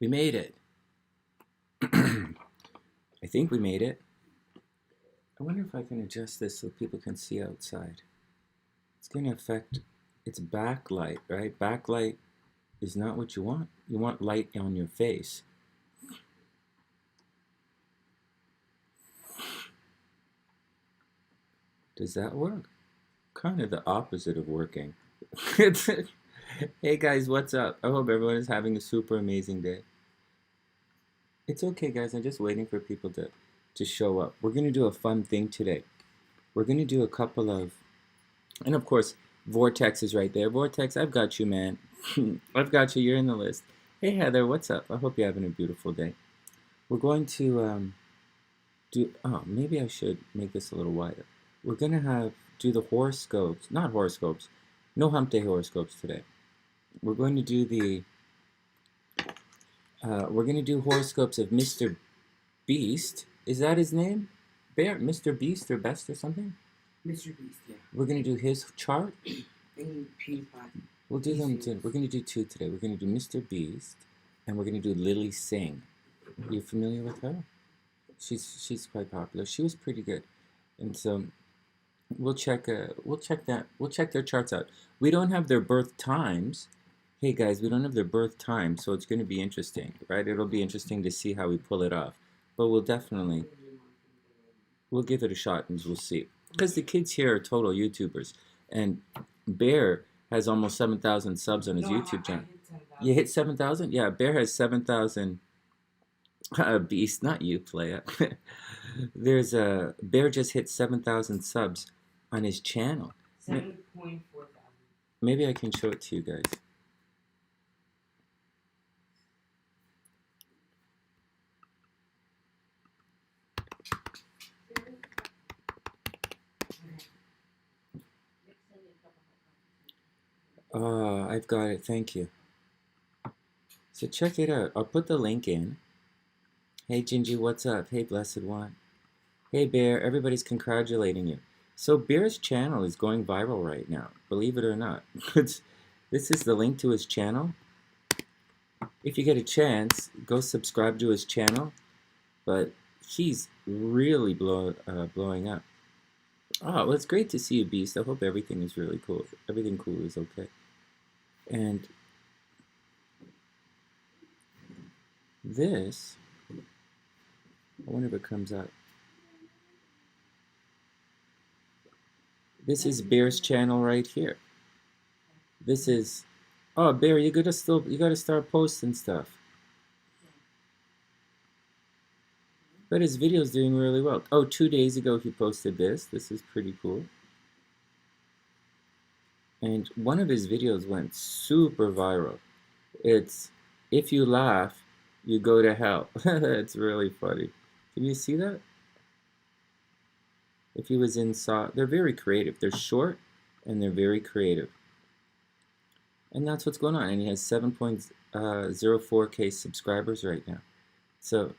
We made it. I think we made it. I wonder if I can adjust this so people can see outside. It's going to affect its backlight, right? Backlight is not what you want. You want light on your face. Does that work? Kind of the opposite of working. Hey guys, what's up? I hope everyone is having a super amazing day. It's okay, guys. I'm just waiting for people to show up. We're going to do a fun thing today. We're going to do a couple of... And of course, Vortex is right there. Vortex, I've got you, man. I've got you. You're in the list. Hey, Heather, what's up? I hope you're having a beautiful day. We're going to do... Oh, maybe I should make this a little wider. We're going to do the horoscopes. Not horoscopes. No hump day horoscopes today. We're going to do the... we're going to do horoscopes of MrBeast. Is that his name? Bear? MrBeast or Best or something? MrBeast, yeah. We're going to do his chart. And PewDiePie. We'll do them too. We're going to do two today. We're going to do MrBeast and we're going to do Lilly Singh. Are you familiar with her? She's quite popular. She was pretty good. And so we'll check their charts out. We don't have their birth times. Hey guys, we don't have their birth time, so it's going to be interesting, right? It'll be interesting to see how we pull it off. But we'll give it a shot and we'll see. Because the kids here are total YouTubers. And Bear has almost 7,000 subs on his YouTube channel. You hit 7,000? Yeah, Bear has 7,000. Beast, not you, playa. There's a... Bear just hit 7,000 subs on his channel. 7.4 thousand. Maybe I can show it to you guys. I've got it. Thank you. So check it out. I'll put the link in. Hey, Gingy, what's up? Hey, Blessed One. Hey, Bear. Everybody's congratulating you. So Bear's channel is going viral right now. Believe it or not. This is the link to his channel. If you get a chance, go subscribe to his channel. But he's really blowing up. Oh, well, it's great to see you, Beast. I hope everything is really cool. Everything cool is okay. And this, I wonder if it comes out. This is Bear's channel right here. This is, oh, Bear, you gotta start posting stuff. But his video's doing really well. Oh, 2 days ago he posted this. This is pretty cool. And one of his videos went super viral. It's, if you laugh, you go to hell. It's really funny. Can you see that? If he was inside, they're very creative. They're short and they're very creative. And that's what's going on. And he has 7.04K subscribers right now. So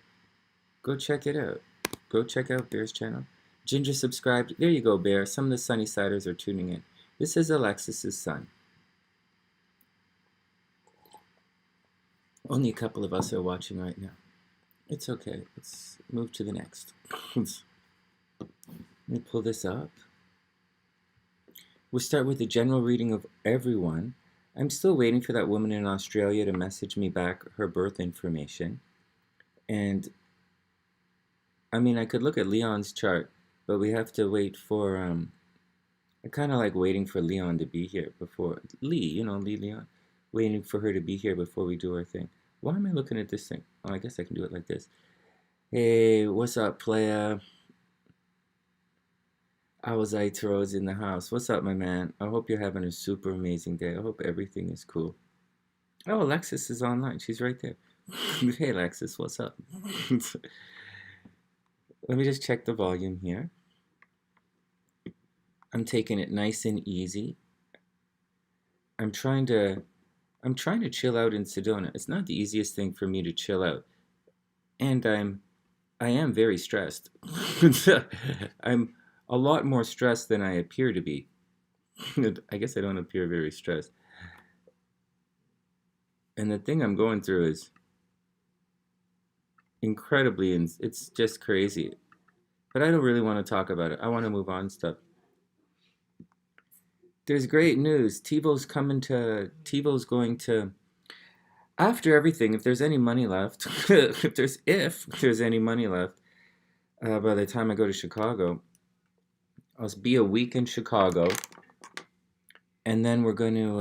go check it out. Go check out Bear's channel. Ginger subscribed. There you go, Bear. Some of the Sunnysiders are tuning in. This is Alexis's son. Only a couple of us are watching right now. It's okay. Let's move to the next. Let me pull this up. We'll start with a general reading of everyone. I'm still waiting for that woman in Australia to message me back her birth information. And I mean, I could look at Leon's chart, but we have to wait for, I kind of like waiting for Leon to be here before, Lee Leon, waiting for her to be here before we do our thing. Why am I looking at this thing? Oh, I guess I can do it like this. Hey, what's up, playa? Taro's in the house. What's up, my man? I hope you're having a super amazing day. I hope everything is cool. Oh, Alexis is online. She's right there. Hey, Alexis, what's up? Let me just check the volume here. I'm taking it nice and easy. I'm trying to chill out in Sedona. It's not the easiest thing for me to chill out. And I am very stressed. I'm a lot more stressed than I appear to be. I guess I don't appear very stressed. And the thing I'm going through is incredibly, and it's just crazy. But I don't really want to talk about it. I want to move on stuff. There's great news. TiVo's going to, after everything, if there's any money left, if there's any money left, by the time I go to Chicago, I'll be a week in Chicago, and then we're going to,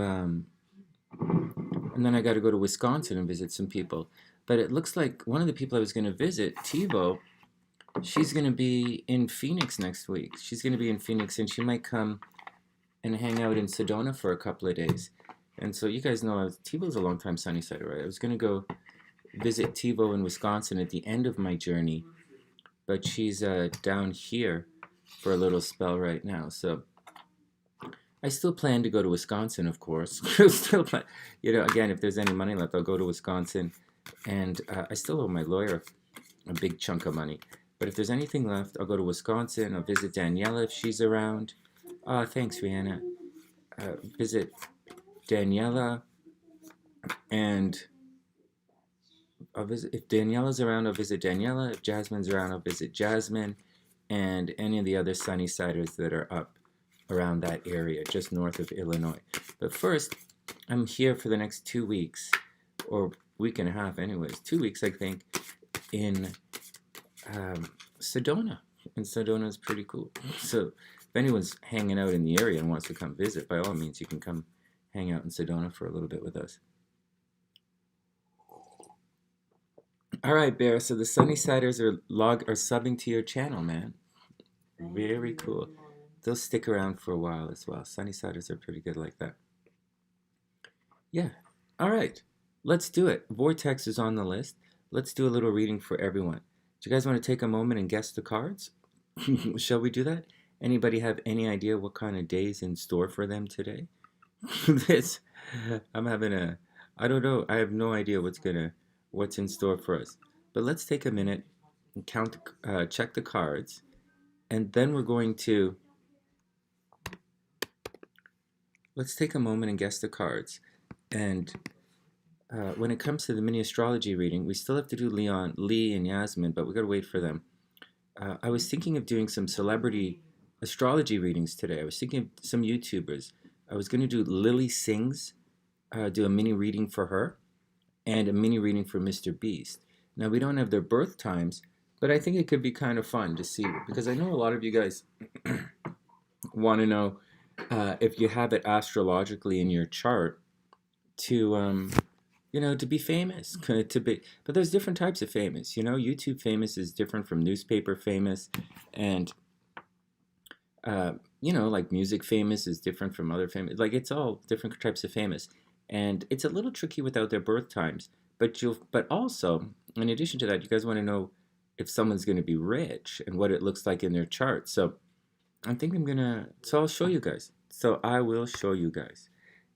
and then I got to go to Wisconsin and visit some people. But it looks like one of the people I was going to visit, TiVo, she's going to be in Phoenix next week. She's going to be in Phoenix, and she might come and hang out in Sedona for a couple of days. And so you guys know TiVo's a long-time Sunnyside, right? I was going to go visit TiVo in Wisconsin at the end of my journey, but she's down here for a little spell right now. So I still plan to go to Wisconsin, of course. Still plan, again, if there's any money left, I'll go to Wisconsin. And I still owe my lawyer a big chunk of money. But if there's anything left, I'll go to Wisconsin. I'll visit Daniela if she's around. Thanks, Rihanna. Visit Daniela, and I'll visit, if Daniela's around, I'll visit Daniela. If Jasmine's around, I'll visit Jasmine, and any of the other Sunnysiders that are up around that area, just north of Illinois. But first, I'm here for the next 2 weeks, or week and a half anyways, 2 weeks I think, in Sedona. And Sedona is pretty cool. So if anyone's hanging out in the area and wants to come visit, by all means, you can come hang out in Sedona for a little bit with us. All right, Bear. So the Sunnysiders are subbing to your channel, man. Very cool. They'll stick around for a while as well. Sunnysiders are pretty good like that. Yeah. All right. Let's do it. Vortex is on the list. Let's do a little reading for everyone. Do you guys want to take a moment and guess the cards? Shall we do that? Anybody have any idea what kind of day is in store for them today? I'm having I don't know. I have no idea what's in store for us. But let's take a minute and check the cards, and then we're going to, let's take a moment and guess the cards. And when it comes to the mini astrology reading, we still have to do Lee and Yasmin, but we got to wait for them. I was thinking of doing some celebrity astrology readings today. I was thinking of some YouTubers. I was going to do Lilly Singh's, do a mini reading for her, and a mini reading for MrBeast. Now, we don't have their birth times, but I think it could be kind of fun to see, because I know a lot of you guys want to know if you have it astrologically in your chart to, to be famous, but there's different types of famous. YouTube famous is different from newspaper famous, and like music famous is different from other famous. Like, it's all different types of famous, and it's a little tricky without their birth times. But also, in addition to that, you guys want to know if someone's going to be rich and what it looks like in their chart. So I think so I'll show you guys. So I will show you guys.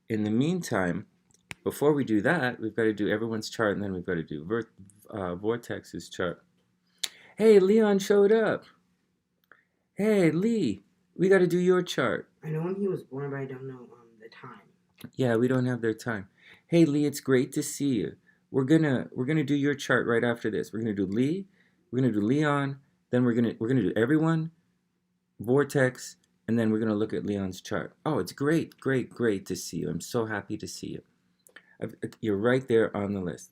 In the meantime, before we do that, we've got to do everyone's chart, and then we've got to do Vortex's chart. Hey, Leon showed up. Hey, Lee, we got to do your chart. I know when he was born, but I don't know the time. Yeah, we don't have their time. Hey, Lee, it's great to see you. We're gonna do your chart right after this. We're gonna do Lee, we're gonna do Leon, then we're gonna do everyone, Vortex, and then we're gonna look at Leon's chart. Oh, it's great to see you. I'm so happy to see you. You're right there on the list.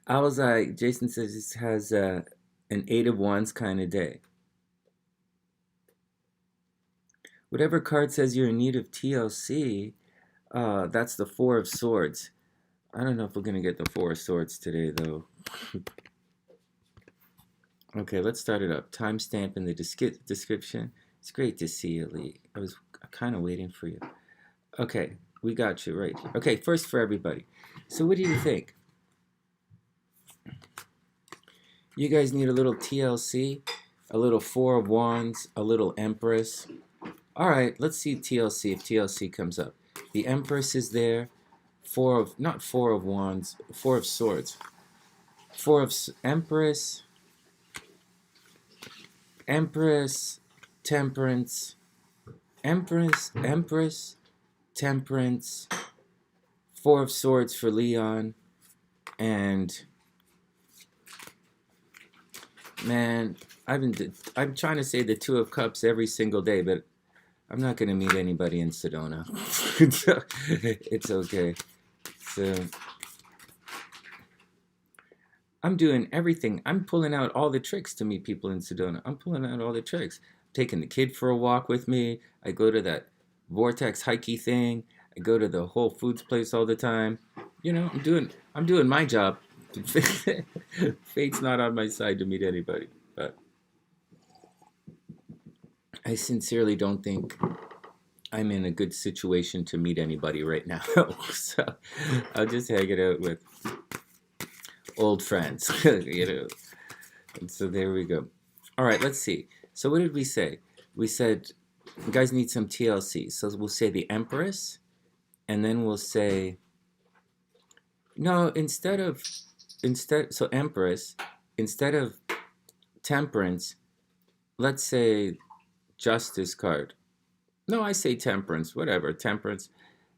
Owl's-Eye, Jason says this has an 8 of Wands kind of day. Whatever card says you're in need of TLC, that's the 4 of Swords. I don't know if we're going to get the 4 of Swords today, though. Okay, let's start it up. Timestamp in the description. It's great to see you, Lee. I was kind of waiting for you. Okay, we got you right here. Okay, first for everybody. So what do you think? You guys need a little TLC, a little 4 of Wands, a little Empress. All right, let's see TLC, if TLC comes up. The Empress is there. Not 4 of Wands, 4 of Swords. 4 of Empress, Temperance, Empress, Temperance, 4 of Swords for Leon, and Man, I'm trying to say the Two of Cups every single day, but I'm not going to meet anybody in Sedona. So, it's okay. So I'm doing everything. I'm pulling out all the tricks to meet people in Sedona. I'm pulling out all the tricks. Taking the kid for a walk with me. I go to that Vortex hikey thing. I go to the Whole Foods place all the time. You know, I'm doing my job. Fate's not on my side to meet anybody, but I sincerely don't think I'm in a good situation to meet anybody right now. So I'll just hang it out with old friends, you know. And so there we go. All right, let's see. So what did we say? We said you guys need some TLC. So we'll say the Empress, and then we'll say no, so Empress, instead of Temperance, let's say Justice card. No, I say Temperance, whatever, Temperance.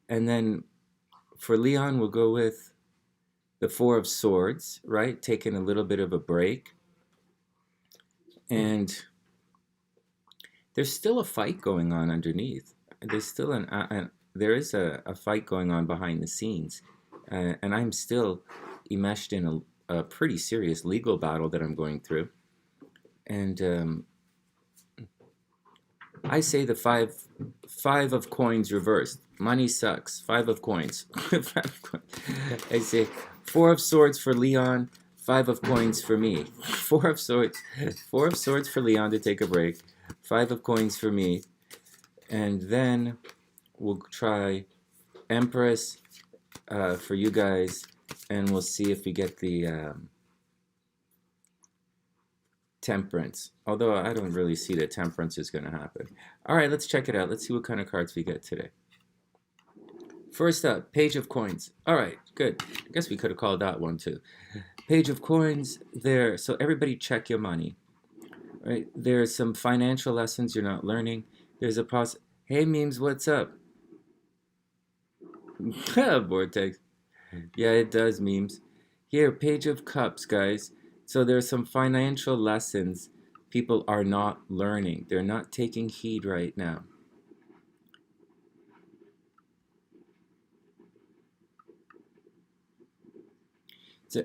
And then for Leon, we'll go with the Four of Swords, right? Taking a little bit of a break. And there's still a fight going on underneath. There's still there is a fight going on behind the scenes. And I'm still enmeshed in a pretty serious legal battle that I'm going through. And I say the five of coins reversed. Money sucks. Five of coins. I say Four of Swords for Leon. Five of coins for me. Four of Swords for Leon to take a break. Five of coins for me. And then we'll try Empress for you guys. And we'll see if we get the Temperance. Although I don't really see that Temperance is going to happen. All right, let's check it out. Let's see what kind of cards we get today. First up, Page of Coins. All right, good. I guess we could have called that one too. Page of Coins there. So everybody check your money. Right? There's some financial lessons you're not learning. There's a Hey, Memes, what's up? Vortex. Yeah, it does, Memes. Here, Page of Cups, guys. So there's some financial lessons people are not learning. They're not taking heed right now.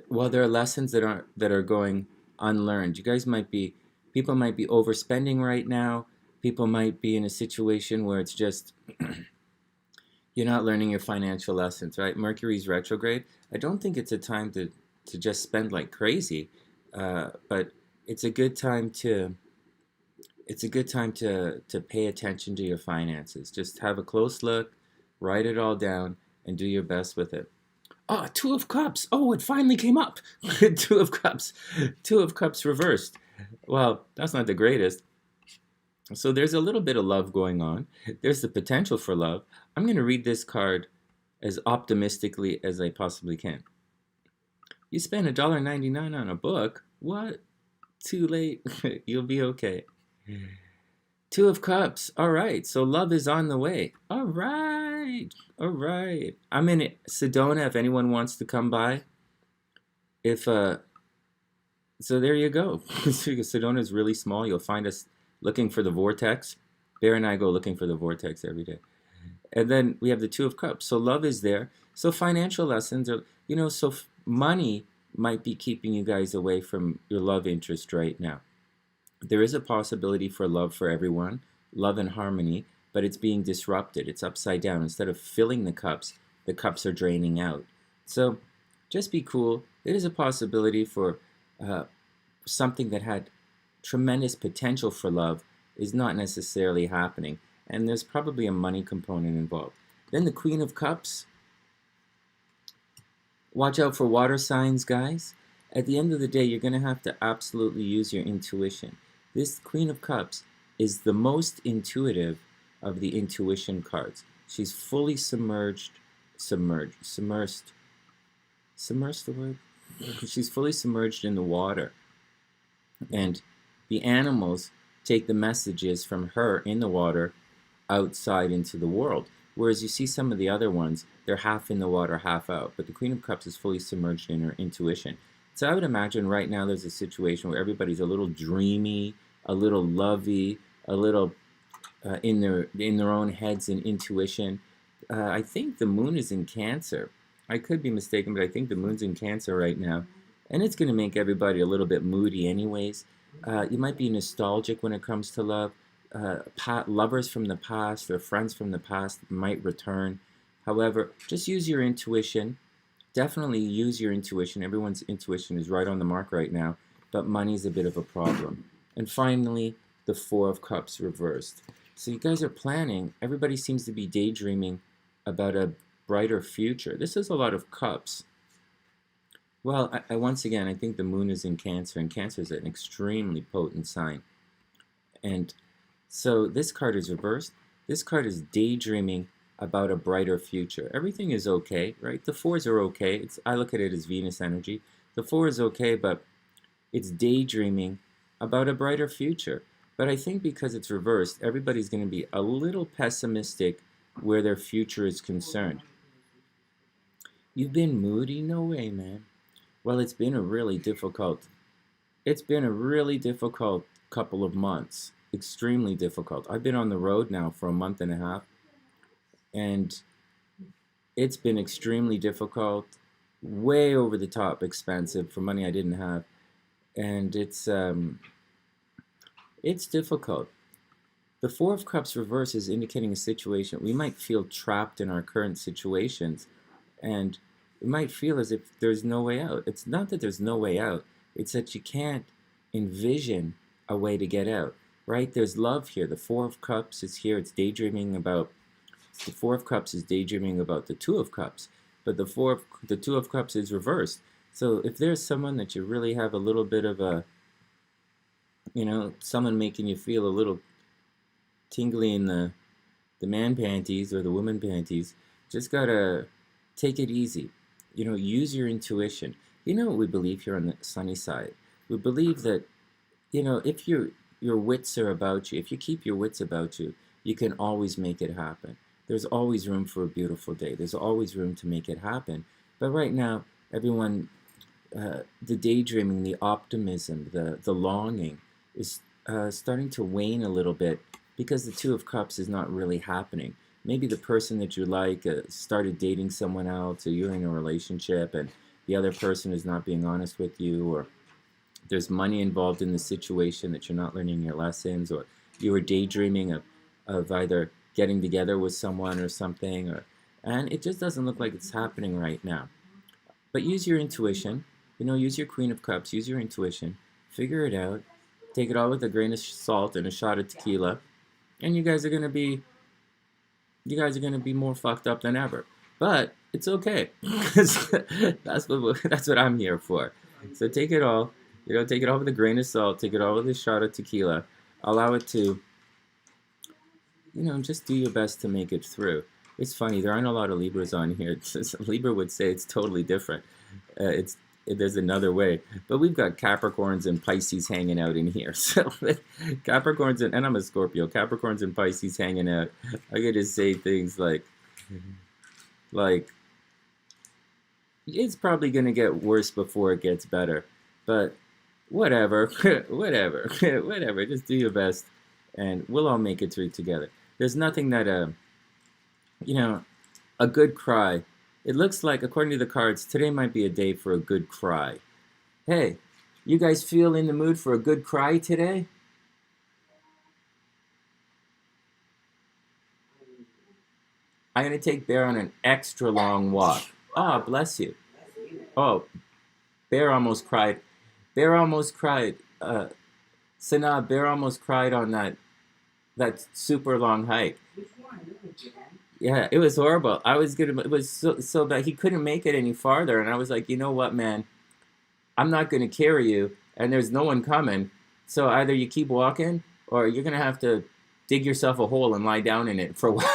Well, there are lessons that are going unlearned. People might be overspending right now. People might be in a situation where it's just you're not learning your financial lessons, right? Mercury's retrograde. I don't think it's a time to just spend like crazy, but it's a good time to pay attention to your finances. Just have a close look, write it all down, and do your best with it. Oh, Two of Cups. Oh, it finally came up. Two of Cups. Two of Cups reversed. Well, that's not the greatest. So there's a little bit of love going on. There's the potential for love. I'm going to read this card as optimistically as I possibly can. You spend $1.99 on a book? What? Too late. You'll be okay. Two of Cups. All right. So love is on the way. All right. All right. I'm in Sedona if anyone wants to come by. So there you go. Sedona is really small. You'll find us looking for the Vortex. Bear and I go looking for the Vortex every day. And then we have the Two of Cups. So love is there. So financial lessons are, so money might be keeping you guys away from your love interest right now. There is a possibility for love for everyone, love and harmony, but it's being disrupted. It's upside down. Instead of filling the cups are draining out. So just be cool. There is a possibility for something that had tremendous potential for love is not necessarily happening. And there's probably a money component involved. Then the Queen of Cups. Watch out for water signs, guys. At the end of the day, you're going to have to absolutely use your intuition. This Queen of Cups is the most intuitive of the intuition cards. She's fully submersed the word? She's fully submerged in the water. And the animals take the messages from her in the water outside into the world. Whereas you see some of the other ones, they're half in the water, half out. But the Queen of Cups is fully submerged in her intuition. So I would imagine right now there's a situation where everybody's a little dreamy, a little lovey, a little in their own heads and intuition. I think the moon is in Cancer. I could be mistaken, but I think the moon's in Cancer right now, and it's going to make everybody a little bit moody, anyways. You might be nostalgic when it comes to love. Lovers from the past or friends from the past might return. However, just use your intuition. Definitely use your intuition. Everyone's intuition is right on the mark right now, but money's a bit of a problem. And finally, the Four of Cups reversed. So you guys are planning. Everybody seems to be daydreaming about a brighter future. This is a lot of cups. Well, once again, I think the moon is in Cancer, and Cancer is an extremely potent sign. And so this card is reversed. This card is daydreaming about a brighter future. Everything is okay, right? The fours are okay. I look at it as Venus energy. The four is okay, but it's daydreaming about a brighter future. But I think because it's reversed, everybody's going to be a little pessimistic where their future is concerned. You've been moody? No way, man. Well, it's been a really difficult couple of months. Extremely difficult. I've been on the road now for a month and a half, and it's been extremely difficult, way over the top expensive for money I didn't have, and it's difficult. The Four of Cups reverse is indicating a situation. We might feel trapped in our current situations, and it might feel as if there's no way out. It's not that there's no way out. It's that you can't envision a way to get out, right? There's love here. The Four of Cups is here. It's daydreaming about, the Four of Cups is daydreaming about the Two of Cups, but the Two of Cups is reversed. So if there's someone that you really have a little bit of a, someone making you feel a little tingly in the man panties or the woman panties, just gotta take it easy. Use your intuition. You know what we believe here on the sunny side? We believe that, if your wits are about you, if you keep your wits about you, you can always make it happen. There's always room for a beautiful day. There's always room to make it happen. But right now, everyone, the daydreaming, the optimism, the longing is starting to wane a little bit because the Two of Cups is not really happening. Maybe the person that you like started dating someone else, or you're in a relationship and the other person is not being honest with you, or there's money involved in the situation that you're not learning your lessons, or you were daydreaming of either getting together with someone or something, and it just doesn't look like it's happening right now. But use your intuition. Use your Queen of Cups. Use your intuition. Figure it out. Take it all with a grain of salt and a shot of tequila, and you guys are gonna be more fucked up than ever. But it's okay, because that's what I'm here for. So take it all. Take it all with a grain of salt. Take it all with a shot of tequila. Allow it to, just do your best to make it through. It's funny, there aren't a lot of Libras on here. Libra would say it's totally different. There's another way. But we've got Capricorns and Pisces hanging out in here. So Capricorns and I'm a Scorpio. Capricorns and Pisces hanging out. I gotta say things like it's probably gonna get worse before it gets better. But whatever, whatever. Just do your best, and we'll all make it through together. There's nothing that a good cry. It looks like, according to the cards, today might be a day for a good cry. Hey, you guys feel in the mood for a good cry today? I'm going to take Bear on an extra long walk. Oh, bless you. Oh, Bear almost cried. Bear almost cried. Sanaa, Bear almost cried on that super long hike. Yeah, it was horrible. It was so bad. He couldn't make it any farther, and I was like, you know what, man? I'm not going to carry you, and there's no one coming. So either you keep walking, or you're going to have to dig yourself a hole and lie down in it for a while.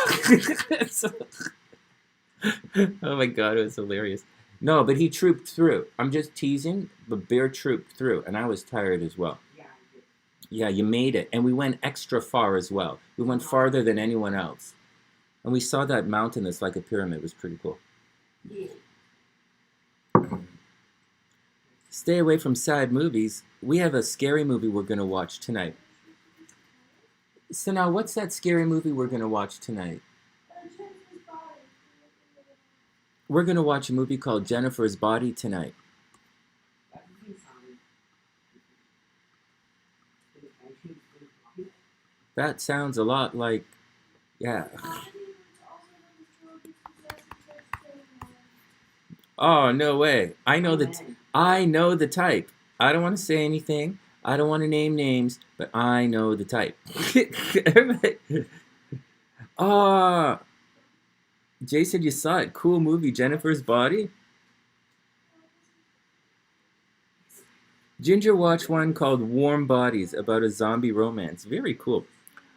Oh my God, it was hilarious. No, but he trooped through. I'm just teasing, but Bear trooped through, and I was tired as well. Yeah, you made it, and we went extra far as well. We went farther than anyone else. And we saw that mountain that's like a pyramid. It was pretty cool. Stay away from sad movies. We have a scary movie we're going to watch tonight. So now, what's that scary movie we're going to watch tonight? We're going to watch a movie called Jennifer's Body tonight. That sounds a lot like, yeah. Oh, no way. I know the type. I don't want to say anything. I don't want to name names, but I know the type. Ah, Jay said you saw it. Cool movie, Jennifer's Body. Ginger watched one called Warm Bodies about a zombie romance. Very cool.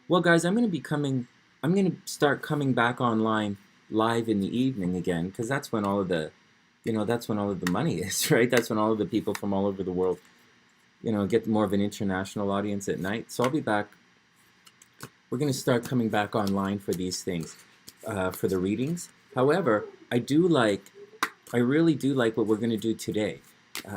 Well, guys, I'm going to start coming back online live in the evening again, because that's when all of the, that's when all of the money is, right? That's when all of the people from all over the world, get more of an international audience at night. So I'll be back. We're going to start coming back online for these things, for the readings. However, I really do like what we're going to do today.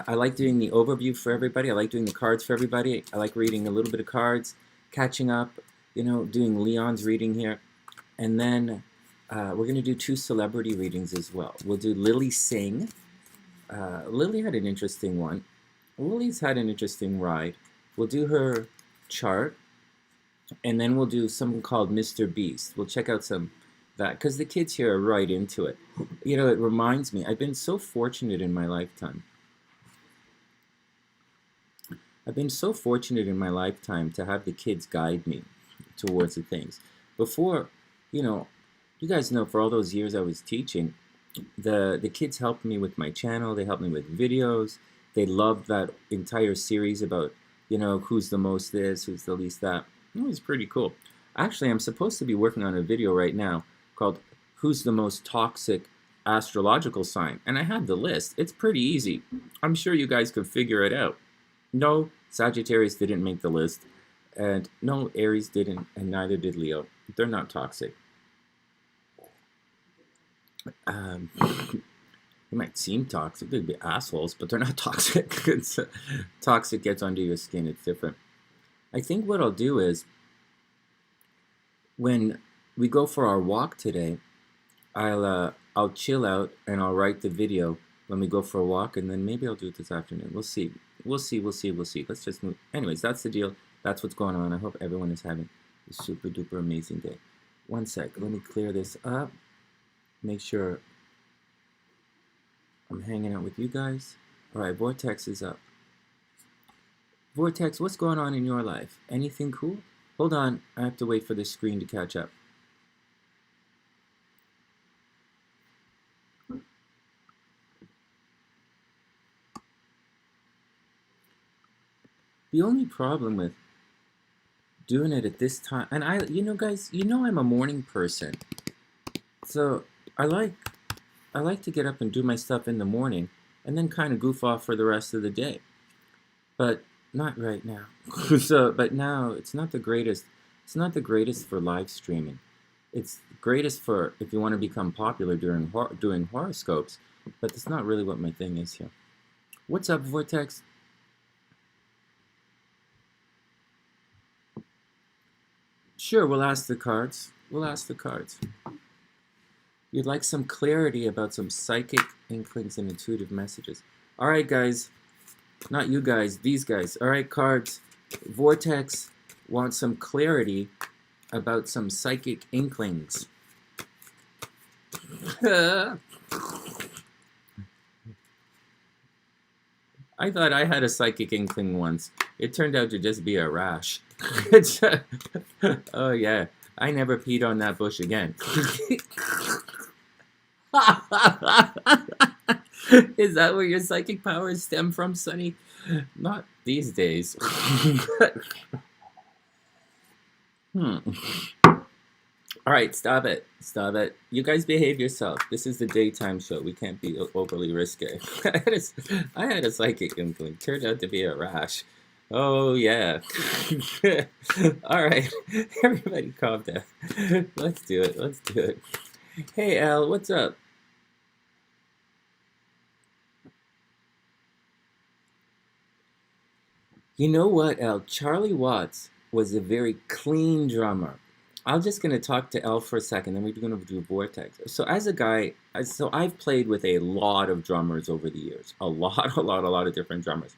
I like doing the overview for everybody. I like doing the cards for everybody. I like reading a little bit of cards, catching up, doing Leon's reading here. And then we're going to do 2 celebrity readings as well. We'll do Lilly Singh. Lily had an interesting one. Lily's had an interesting ride. We'll do her chart. And then we'll do something called MrBeast. We'll check out some that, because the kids here are right into it. It reminds me, I've been so fortunate in my lifetime. I've been so fortunate in my lifetime to have the kids guide me towards the things. Before, you guys know, for all those years I was teaching, the kids helped me with my channel. They helped me with videos. They loved that entire series about, who's the most this, who's the least that. It was pretty cool. Actually, I'm supposed to be working on a video right now called Who's the Most Toxic Astrological Sign? And I had the list. It's pretty easy. I'm sure you guys could figure it out. No, Sagittarius didn't make the list. And no, Aries didn't, and neither did Leo. They're not toxic. They might seem toxic. They'd be assholes, but they're not toxic. Toxic gets under your skin. It's different. I think what I'll do is, when we go for our walk today, I'll chill out and I'll write the video when we go for a walk, and then maybe I'll do it this afternoon. We'll see. We'll see. Let's just move. Anyways, that's the deal. That's what's going on. I hope everyone is having a super duper amazing day. One sec. Let me clear this up. Make sure I'm hanging out with you guys. All right, Vortex is up. Vortex, what's going on in your life? Anything cool? Hold on, I have to wait for this screen to catch up. The only problem with doing it at this time, and guys, I'm a morning person. So I like to get up and do my stuff in the morning and then kind of goof off for the rest of the day. But not right now. But now it's not the greatest. It's not the greatest for live streaming. It's greatest for if you want to become popular doing horoscopes. But that's not really what my thing is here. What's up, Vortex? Sure, we'll ask the cards. You'd like some clarity about some psychic inklings and intuitive messages. All right, guys. Not you guys, these guys. All right, cards. Vortex wants some clarity about some psychic inklings. I thought I had a psychic inkling once. It turned out to just be a rash. Oh, yeah. I never peed on that bush again. Is that where your psychic powers stem from, Sonny? Not these days. All right, stop it. You guys behave yourself. This is the daytime show. We can't be overly risque. I had a psychic inkling. Turned out to be a rash. Oh, yeah. All right. Everybody calm down. Let's do it. Hey, Al, what's up? You know what, El? Charlie Watts was a very clean drummer. I'm just going to talk to El for a second, then we're going to do Vortex. So as a guy, so I've played with a lot of drummers over the years. A lot of different drummers.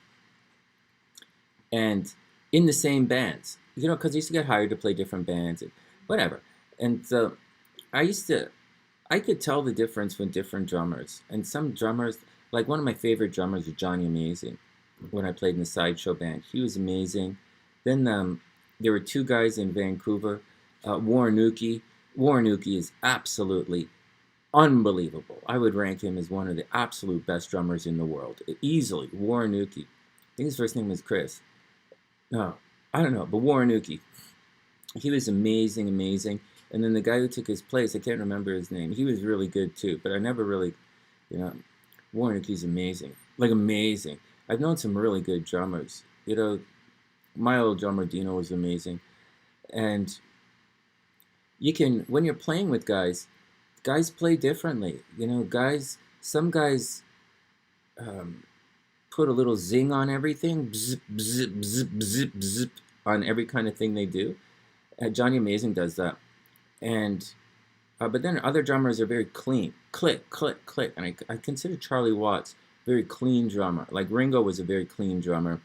And in the same bands. You know, because I used to get hired to play different bands and whatever. And so I could tell the difference with different drummers. And some drummers, like one of my favorite drummers is Johnny Amazing. When I played in the Sideshow band, he was amazing. Then there were two guys in Vancouver, Warren Nuki. Warren Nuki is absolutely unbelievable. I would rank him as one of the absolute best drummers in the world, easily. Warren Nuki. I think his first name was Chris. No, I don't know, but Warren Nuki. He was amazing. And then the guy who took his place, I can't remember his name. He was really good too, but I never really, Warren Nuki's amazing, like amazing. I've known some really good drummers. My old drummer Dino was amazing. And you can, when you're playing with guys play differently. Some guys put a little zing on everything, bzip, bzip, bzip, bzip, bzip, on every kind of thing they do. Johnny Amazing does that. And but then other drummers are very clean, click, click, click. And I consider Charlie Watts very clean drummer. Like Ringo was a very clean drummer.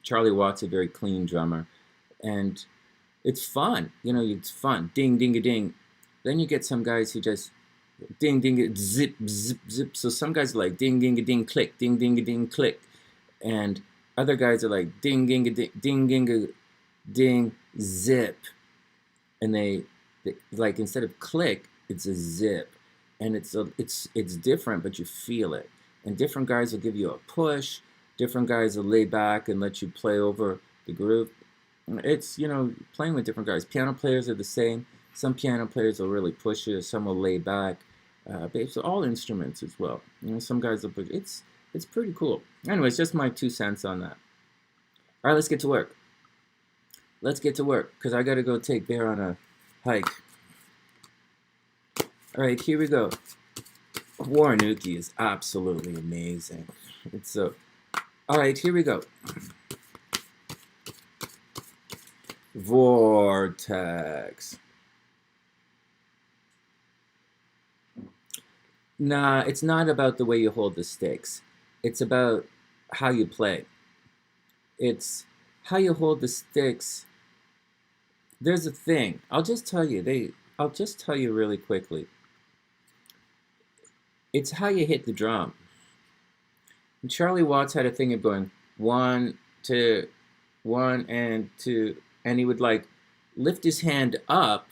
Charlie Watts a very clean drummer. And it's fun. It's fun. Ding, ding, a ding. Then you get some guys who just ding, ding, zip, zip, zip. So some guys are like ding, ding, a ding, click, ding, ding, a ding, click. And other guys are like ding, ding, a ding, ding, ding, a ding, zip. And they like, instead of click, it's a zip. And it's different, but you feel it. And different guys will give you a push. Different guys will lay back and let you play over the groove. It's, playing with different guys. Piano players are the same. Some piano players will really push you. Some will lay back. But it's all instruments as well. Some guys will push. It's pretty cool. Anyways, just my 2 cents on that. All right, let's get to work. Because I got to go take Bear on a hike. All right, here we go. Warren Nuki is absolutely amazing. All right, here we go. Vortex. Nah, it's not about the way you hold the sticks. It's about how you play. It's how you hold the sticks. There's a thing. I'll just tell you really quickly. It's how you hit the drum. And Charlie Watts had a thing of going 1, 2, 1 and 2, and he would like lift his hand up,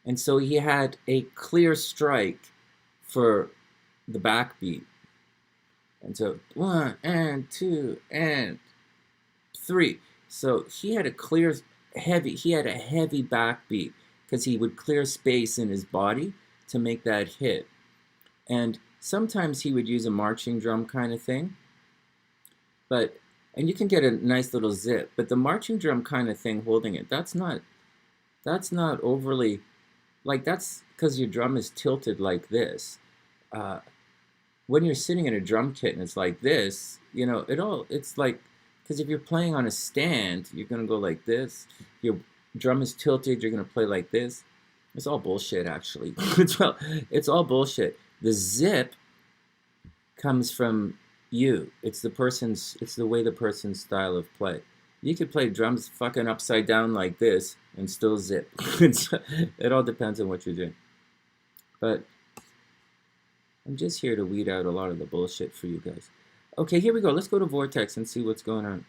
and so he had a clear strike for the backbeat. And so 1 and 2 and 3. So he had a heavy backbeat because he would clear space in his body to make that hit. And sometimes he would use a marching drum kind of thing. And you can get a nice little zip, but the marching drum kind of thing holding it, that's not overly, like, that's because your drum is tilted like this. When you're sitting in a drum kit and it's like this, it's like, because if you're playing on a stand, you're going to go like this. Your drum is tilted, you're going to play like this. It's all bullshit, actually. It's all bullshit. The zip comes from you. It's the way the person's style of play. You could play drums fucking upside down like this and still zip. It all depends on what you're doing. But I'm just here to weed out a lot of the bullshit for you guys. Okay, here we go. Let's go to Vortex and see what's going on.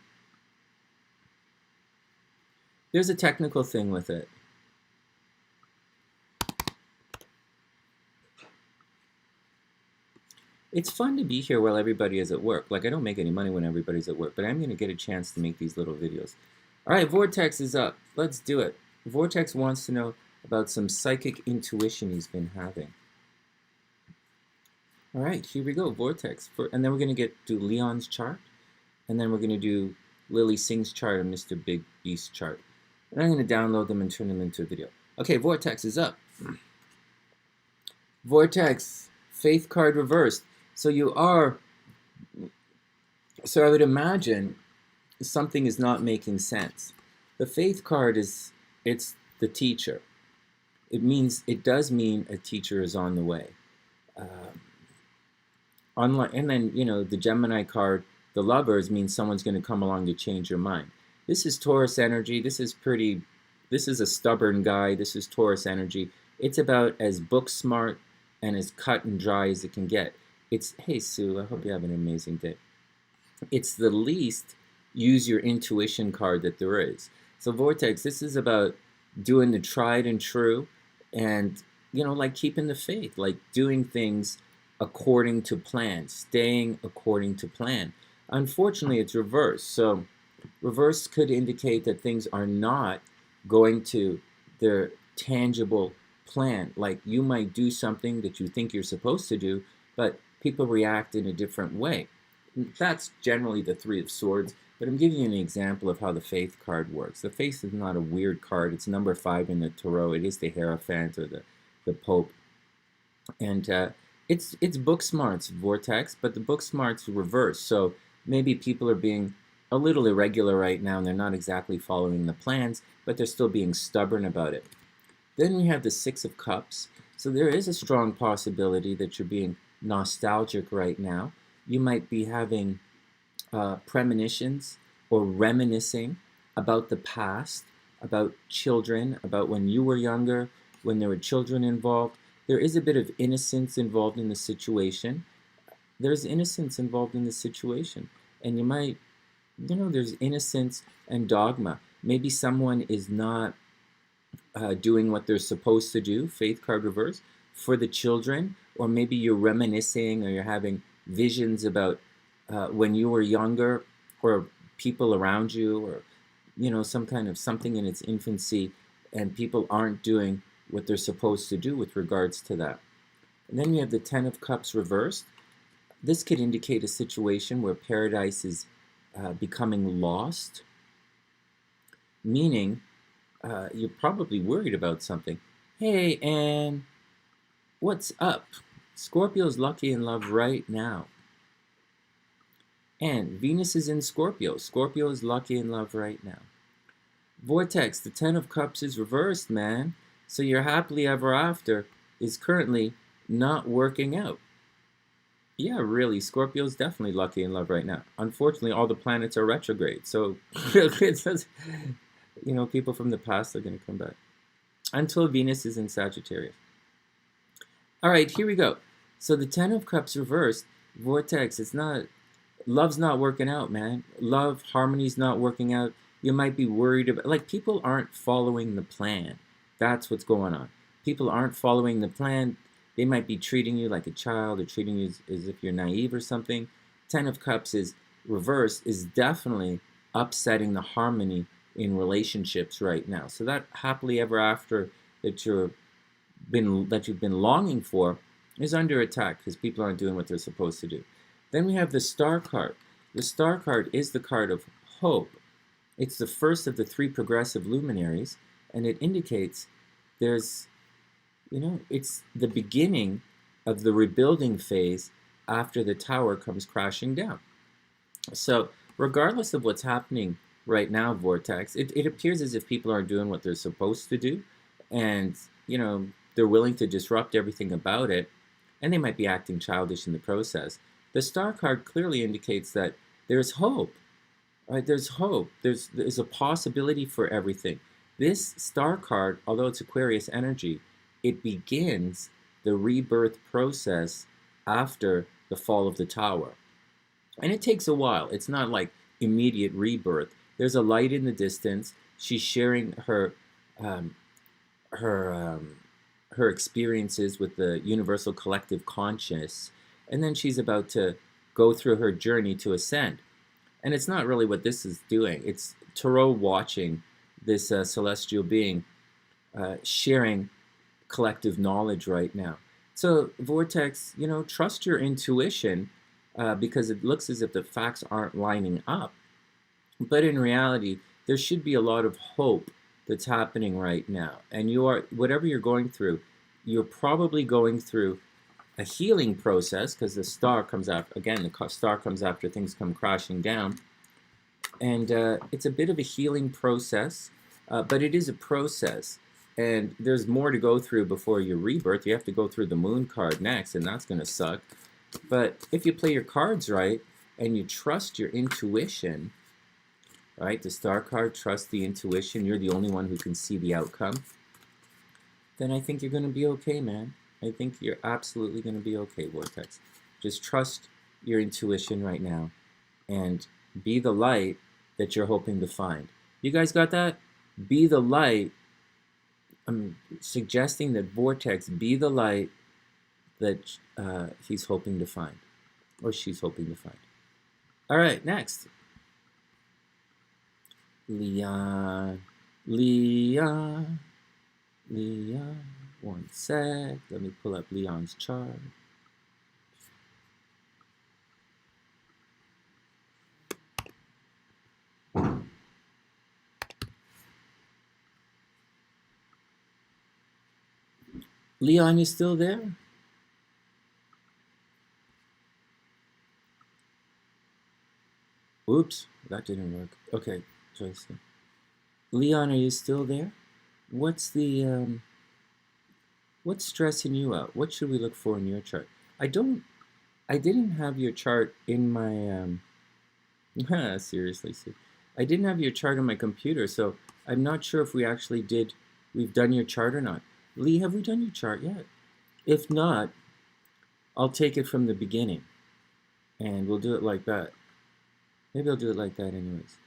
There's a technical thing with it. It's fun to be here while everybody is at work. Like, I don't make any money when everybody's at work, but I'm going to get a chance to make these little videos. All right, Vortex is up. Let's do it. Vortex wants to know about some psychic intuition he's been having. All right, here we go, Vortex. And then we're going to do Leon's chart, and then we're going to do Lilly Singh's chart and MrBeast's chart. And I'm going to download them and turn them into a video. Okay, Vortex is up. Vortex, Faith card reversed. So I would imagine something is not making sense. The Faith card it's the teacher. It does mean a teacher is on the way. And then, the Gemini card, the Lovers, means someone's going to come along to change your mind. This is Taurus energy. This is a stubborn guy. This is Taurus energy. It's about as book smart and as cut and dry as it can get. Hey Sue, I hope you have an amazing day. It's the least use your intuition card that there is. So Vortex, this is about doing the tried and true and, like keeping the faith, like doing things according to plan, staying according to plan. Unfortunately, it's reversed. So reverse could indicate that things are not going to their tangible plan. Like you might do something that you think you're supposed to do, but people react in a different way. That's generally the Three of Swords, but I'm giving you an example of how the Faith card works. The Faith is not a weird card. It's number 5 in the Tarot. It is the Hierophant or the Pope. And it's book smarts, Vortex, but the book smarts reverse. So maybe people are being a little irregular right now and they're not exactly following the plans, but they're still being stubborn about it. Then we have the Six of Cups. So there is a strong possibility that you're being nostalgic right now. You might be having premonitions or reminiscing about the past, about children, about when you were younger, when there were children involved. There is a bit of innocence involved in the situation. There's innocence involved in the situation. And you might, there's innocence and dogma. Maybe someone is not doing what they're supposed to do, Faith card reverse, for the children. Or maybe you're reminiscing or you're having visions about when you were younger or people around you or, some kind of something in its infancy and people aren't doing what they're supposed to do with regards to that. And then you have the Ten of Cups reversed. This could indicate a situation where paradise is becoming lost, meaning you're probably worried about something. Hey, Anne, what's up? Scorpio's lucky in love right now. And Venus is in Scorpio. Scorpio is lucky in love right now. Vortex, the Ten of Cups is reversed, man. So your happily ever after is currently not working out. Yeah, really, Scorpio's definitely lucky in love right now. Unfortunately, all the planets are retrograde. So, it says, people from the past are going to come back. Until Venus is in Sagittarius. All right, here we go. So the Ten of Cups reversed, Vortex, love's not working out, man. Love, harmony's not working out. You might be worried about, people aren't following the plan. That's what's going on. People aren't following the plan. They might be treating you like a child or treating you as if you're naive or something. Ten of Cups is reversed, is definitely upsetting the harmony in relationships right now. So that happily ever after that you've been longing for is under attack because people aren't doing what they're supposed to do. Then we have the Star card. The Star card is the card of hope. It's the first of the 3 progressive luminaries, and it indicates it's the beginning of the rebuilding phase after the tower comes crashing down. So regardless of what's happening right now, Vortex, it appears as if people aren't doing what they're supposed to do, and they're willing to disrupt everything about it, and they might be acting childish in the process. The Star card clearly indicates that there's hope. Right? There's hope. There's a possibility for everything. This Star card, although it's Aquarius energy, it begins the rebirth process after the fall of the tower. And it takes a while. It's not like immediate rebirth. There's a light in the distance. She's sharing her experiences with the universal collective conscious, and then she's about to go through her journey to ascend. And it's not really what this is doing. It's Tarot watching this celestial being sharing collective knowledge right now. So Vortex, trust your intuition because it looks as if the facts aren't lining up. But in reality, there should be a lot of hope that's happening right now. And whatever you're going through, you're probably going through a healing process because the star comes after, again, the star comes after things come crashing down. And it's a bit of a healing process, but it is a process. And there's more to go through before your rebirth. You have to go through the moon card next, and that's going to suck. But if you play your cards right and you trust your intuition, right? The star card, trust the intuition. You're the only one who can see the outcome. Then I think you're going to be okay, man. I think you're absolutely going to be okay, Vortex. Just trust your intuition right now and be the light that you're hoping to find. You guys got that? Be the light. I'm suggesting that Vortex be the light that he's hoping to find, or she's hoping to find. All right, next. Leon. One sec. Let me pull up Leon's chart. Leon, you still there? Oops, that didn't work. Okay, Tuason. Leon, are you still there? What's the what's stressing you out? What should we look for in your chart? I didn't have your chart in my seriously, I didn't have your chart on my computer, so I'm not sure if we've done your chart or not. Lee, have we done your chart yet? If not, I'll take it from the beginning, and we'll do it like that. Maybe I'll do it like that anyways.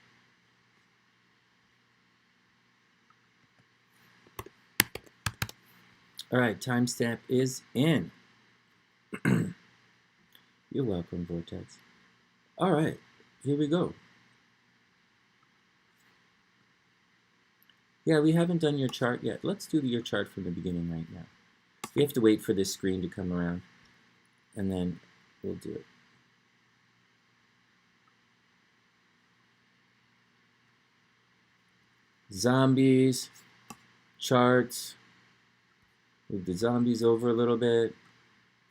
All right, timestamp is in. You're welcome, Vortex. All right, here we go. Yeah, we haven't done your chart yet. Let's do your chart from the beginning right now. We have to wait for this screen to come around, and then we'll do it. Zombies, charts. Move the zombies over a little bit.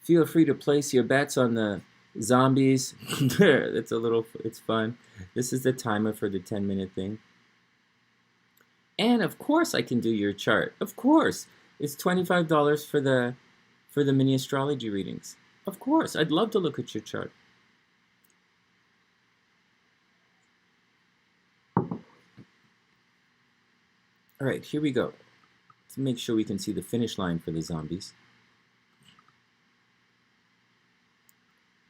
Feel free to place your bets on the zombies. It's fun. This is the timer for the 10-minute thing. And of course I can do your chart. Of course. It's $25 for the mini astrology readings. Of course. I'd love to look at your chart. All right, here we go. Let's make sure we can see the finish line for the zombies.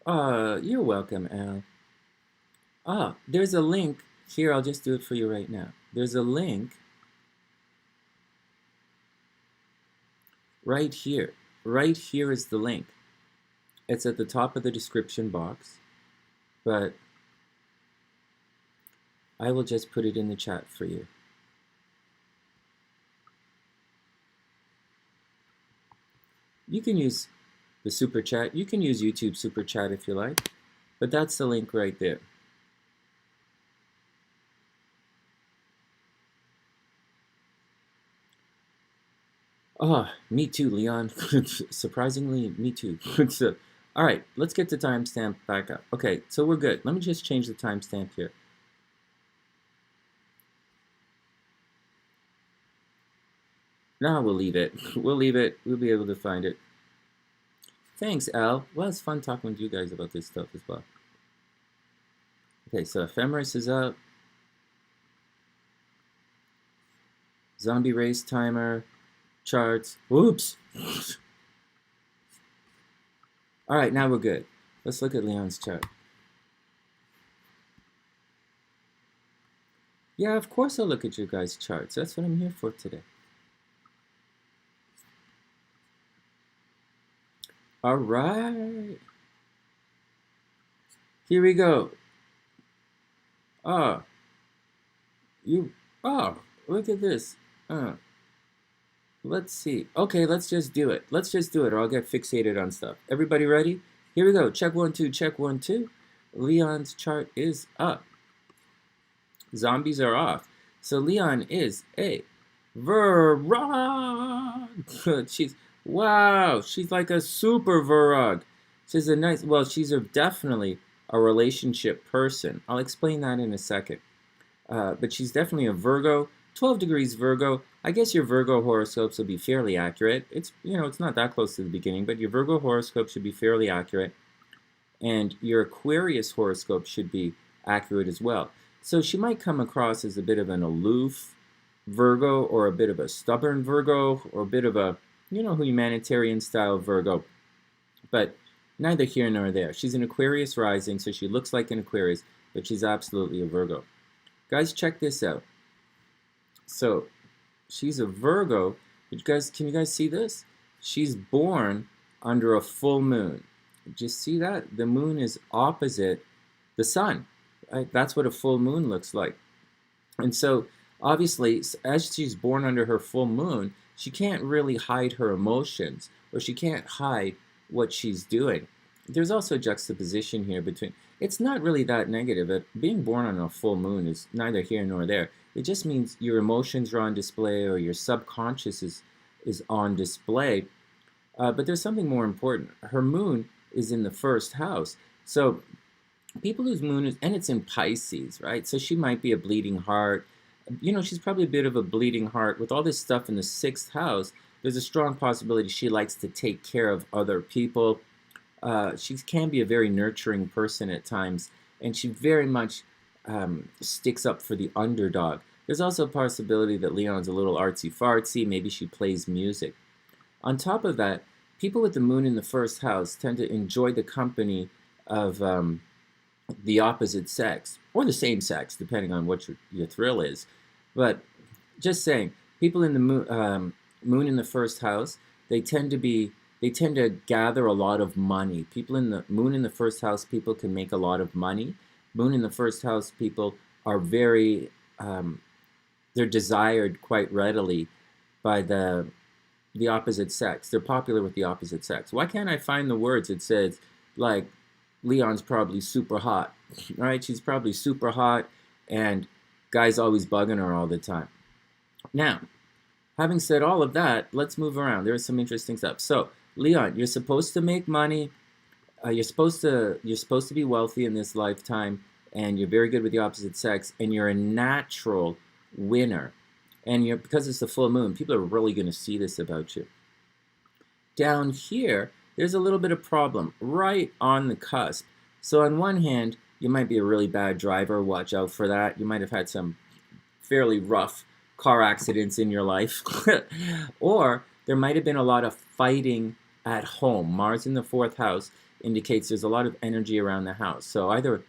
You're welcome, Al. There's a link. Here, I'll just do it for you right now. There's a link right here. Right here is the link. It's at the top of the description box, but I will just put it in the chat for you. You can use the super chat. You can use YouTube super chat if you like, but that's the link right there. Oh, me too, Leon. Surprisingly, me too. So, all right, let's get the timestamp back up. Okay, so we're good. Let me just change the timestamp here. No, we'll leave it. We'll leave it. We'll be able to find it. Thanks, Al. Well, it's fun talking with you guys about this stuff as well. Okay, so ephemeris is up. Zombie race timer. Charts. Oops. All right, now we're good. Let's look at Leon's chart. Yeah, of course I'll look at your guys' charts. That's what I'm here for today. All right. Here we go. Oh, look at this. Let's see. Okay, let's just do it. Let's just do it, or I'll get fixated on stuff. Everybody ready? Here we go. Check 1, 2, check 1, 2. Leon's chart is up. Zombies are off. So Leon is a Virog. She's like a super Virog. She's definitely a relationship person. I'll explain that in a second. but she's definitely a Virgo. 12 degrees Virgo. I guess your Virgo horoscopes will be fairly accurate. It's, it's not that close to the beginning, but your Virgo horoscope should be fairly accurate. And your Aquarius horoscope should be accurate as well. So she might come across as a bit of an aloof Virgo, or a bit of a stubborn Virgo, or a bit of a, humanitarian style Virgo. But neither here nor there. She's an Aquarius rising, so she looks like an Aquarius, but she's absolutely a Virgo. Guys, check this out. So she's a Virgo. Can you guys see this? She's born under a full moon. Just see that? The moon is opposite the sun. Right? That's what a full moon looks like. And so, obviously, as she's born under her full moon, she can't really hide her emotions, or she can't hide what she's doing. There's also a juxtaposition here between, it's not really that negative. Being born on a full moon is neither here nor there. It just means your emotions are on display, or your subconscious is on display. But there's something more important. Her moon is in the first house. So people whose moon is, and it's in Pisces, right? So she might be a bleeding heart. She's probably a bit of a bleeding heart. With all this stuff in the 6th house, there's a strong possibility she likes to take care of other people. She can be a very nurturing person at times, and she very much sticks up for the underdog. There's also a possibility that Leon's a little artsy-fartsy. Maybe she plays music. On top of that, people with the moon in the 1st house tend to enjoy the company of the opposite sex, or the same sex, depending on what your thrill is. But just saying, people in the moon in the 1st house, they tend to gather a lot of money. People in the moon in the 1st house, people can make a lot of money. Moon in the 1st house, people are very, they're desired quite readily by the opposite sex. They're popular with the opposite sex. Why can't I find the words? It says, like, Leon's probably super hot, right? She's probably super hot, and guys always bugging her all the time. Now, having said all of that, let's move around. There's some interesting stuff. So, Leon, you're supposed to make money. You're supposed to be wealthy in this lifetime, and you're very good with the opposite sex, and you're a natural winner. And because it's the full moon, people are really going to see this about you. Down here, there's a little bit of problem right on the cusp. So on one hand, you might be a really bad driver. Watch out for that. You might have had some fairly rough car accidents in your life. Or there might have been a lot of fighting at home. Mars in the 4th house indicates there's a lot of energy around the house. So either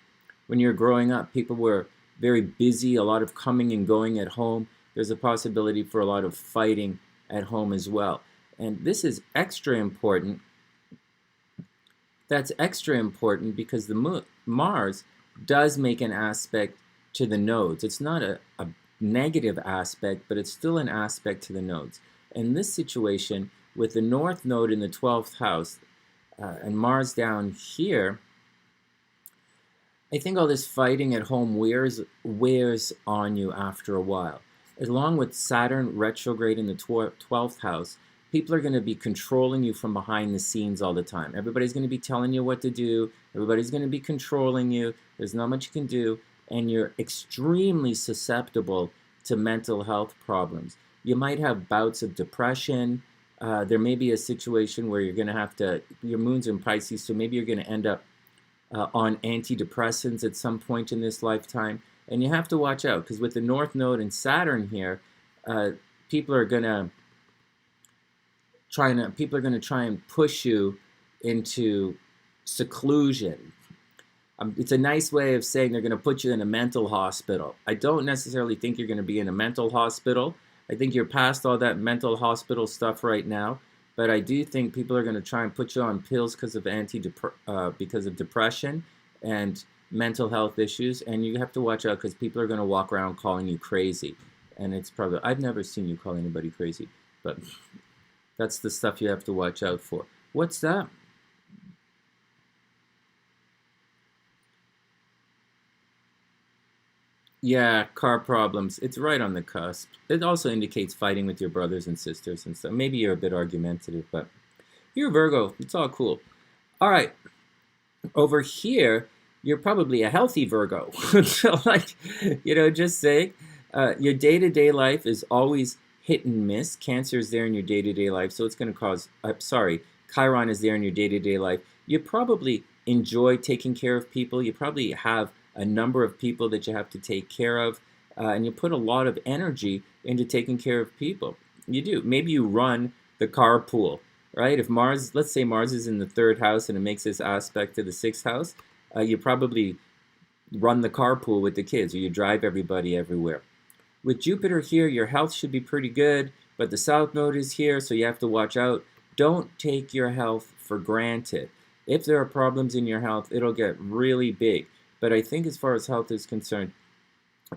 when you're growing up, people were very busy, a lot of coming and going at home. There's a possibility for a lot of fighting at home as well. And this is extra important. That's extra important because the Mars does make an aspect to the nodes. It's not a negative aspect, but it's still an aspect to the nodes. In this situation, with the North Node in the 12th house and Mars down here, I think all this fighting at home wears on you after a while. Along with Saturn retrograde in the 12th house, people are going to be controlling you from behind the scenes all the time. Everybody's going to be telling you what to do. Everybody's going to be controlling you. There's not much you can do. And you're extremely susceptible to mental health problems. You might have bouts of depression. There may be a situation where you're going to have to, your moon's in Pisces, so maybe you're going to end up on antidepressants at some point in this lifetime. And you have to watch out, because with the North Node and Saturn here, people are going to try and push you into seclusion. It's a nice way of saying they're going to put you in a mental hospital. I don't necessarily think you're going to be in a mental hospital. I think you're past all that mental hospital stuff right now. But I do think people are going to try and put you on pills because of depression and mental health issues. And you have to watch out because people are going to walk around calling you crazy. And it's probably, I've never seen you call anybody crazy, but that's the stuff you have to watch out for. What's that? Yeah, car problems. It's right on the cusp. It also indicates fighting with your brothers and sisters and stuff. Maybe you're a bit argumentative, but you're Virgo. It's all cool. All right. Over here, you're probably a healthy Virgo. So, like, just saying, your day-to-day life is always hit and miss. Cancer is there in your day-to-day life, so it's going to cause, Chiron is there in your day-to-day life. You probably enjoy taking care of people. You probably have a number of people that you have to take care of, and you put a lot of energy into taking care of people. You do. Maybe you run the carpool, right? If Mars, let's say Mars is in the 3rd house and it makes this aspect to the 6th house, you probably run the carpool with the kids, or you drive everybody everywhere. With Jupiter here, your health should be pretty good, but the South Node is here, so you have to watch out. Don't take your health for granted. If there are problems in your health, it'll get really big. But I think as far as health is concerned,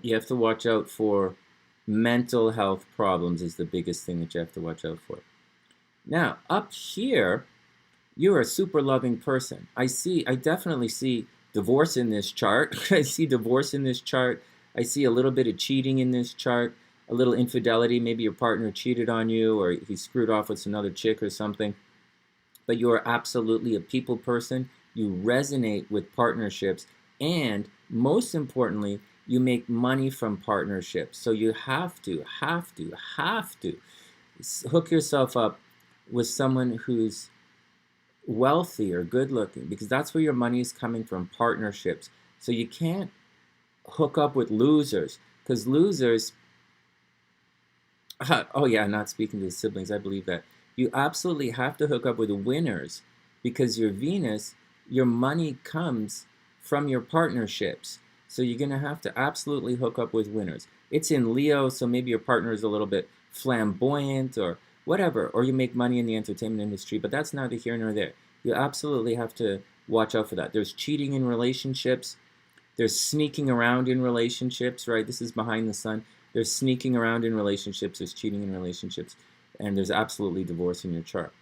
you have to watch out for mental health problems is the biggest thing that you have to watch out for. Now, up here, you're a super loving person. I definitely see divorce in this chart. I see divorce in this chart. I see a little bit of cheating in this chart, a little infidelity. Maybe your partner cheated on you, or he screwed off with another chick or something. But you are absolutely a people person. You resonate with partnerships. And most importantly, you make money from partnerships. So you have to hook yourself up with someone who's wealthy or good looking, because that's where your money is coming from, partnerships. So you can't hook up with losers, because losers, oh yeah, not speaking to the siblings, I believe that. You absolutely have to hook up with winners, because your Venus, your money comes from your partnerships. So you're going to have to absolutely hook up with winners. It's in Leo, so maybe your partner is a little bit flamboyant or whatever, or you make money in the entertainment industry, but that's neither here nor there. You absolutely have to watch out for that. There's cheating in relationships. There's sneaking around in relationships, right? This is behind the sun. There's sneaking around in relationships. There's cheating in relationships. And there's absolutely divorce in your chart.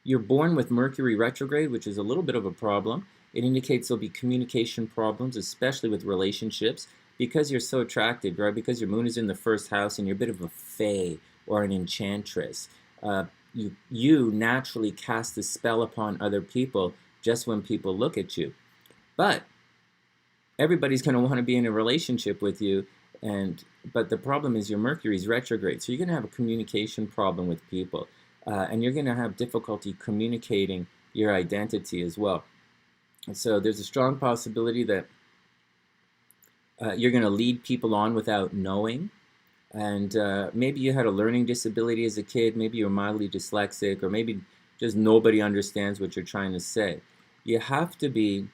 You're born with Mercury retrograde, which is a little bit of a problem. It indicates there'll be communication problems, especially with relationships, because you're so attractive, right? Because your moon is in the 1st house and you're a bit of a fae or an enchantress. You naturally cast a spell upon other people just when people look at you. But everybody's going to want to be in a relationship with you, but the problem is your Mercury is retrograde, so you're going to have a communication problem with people, and you're going to have difficulty communicating your identity as well. So there's a strong possibility that you're going to lead people on without knowing. And maybe you had a learning disability as a kid, maybe you're mildly dyslexic, or maybe just nobody understands what you're trying to say. You have to be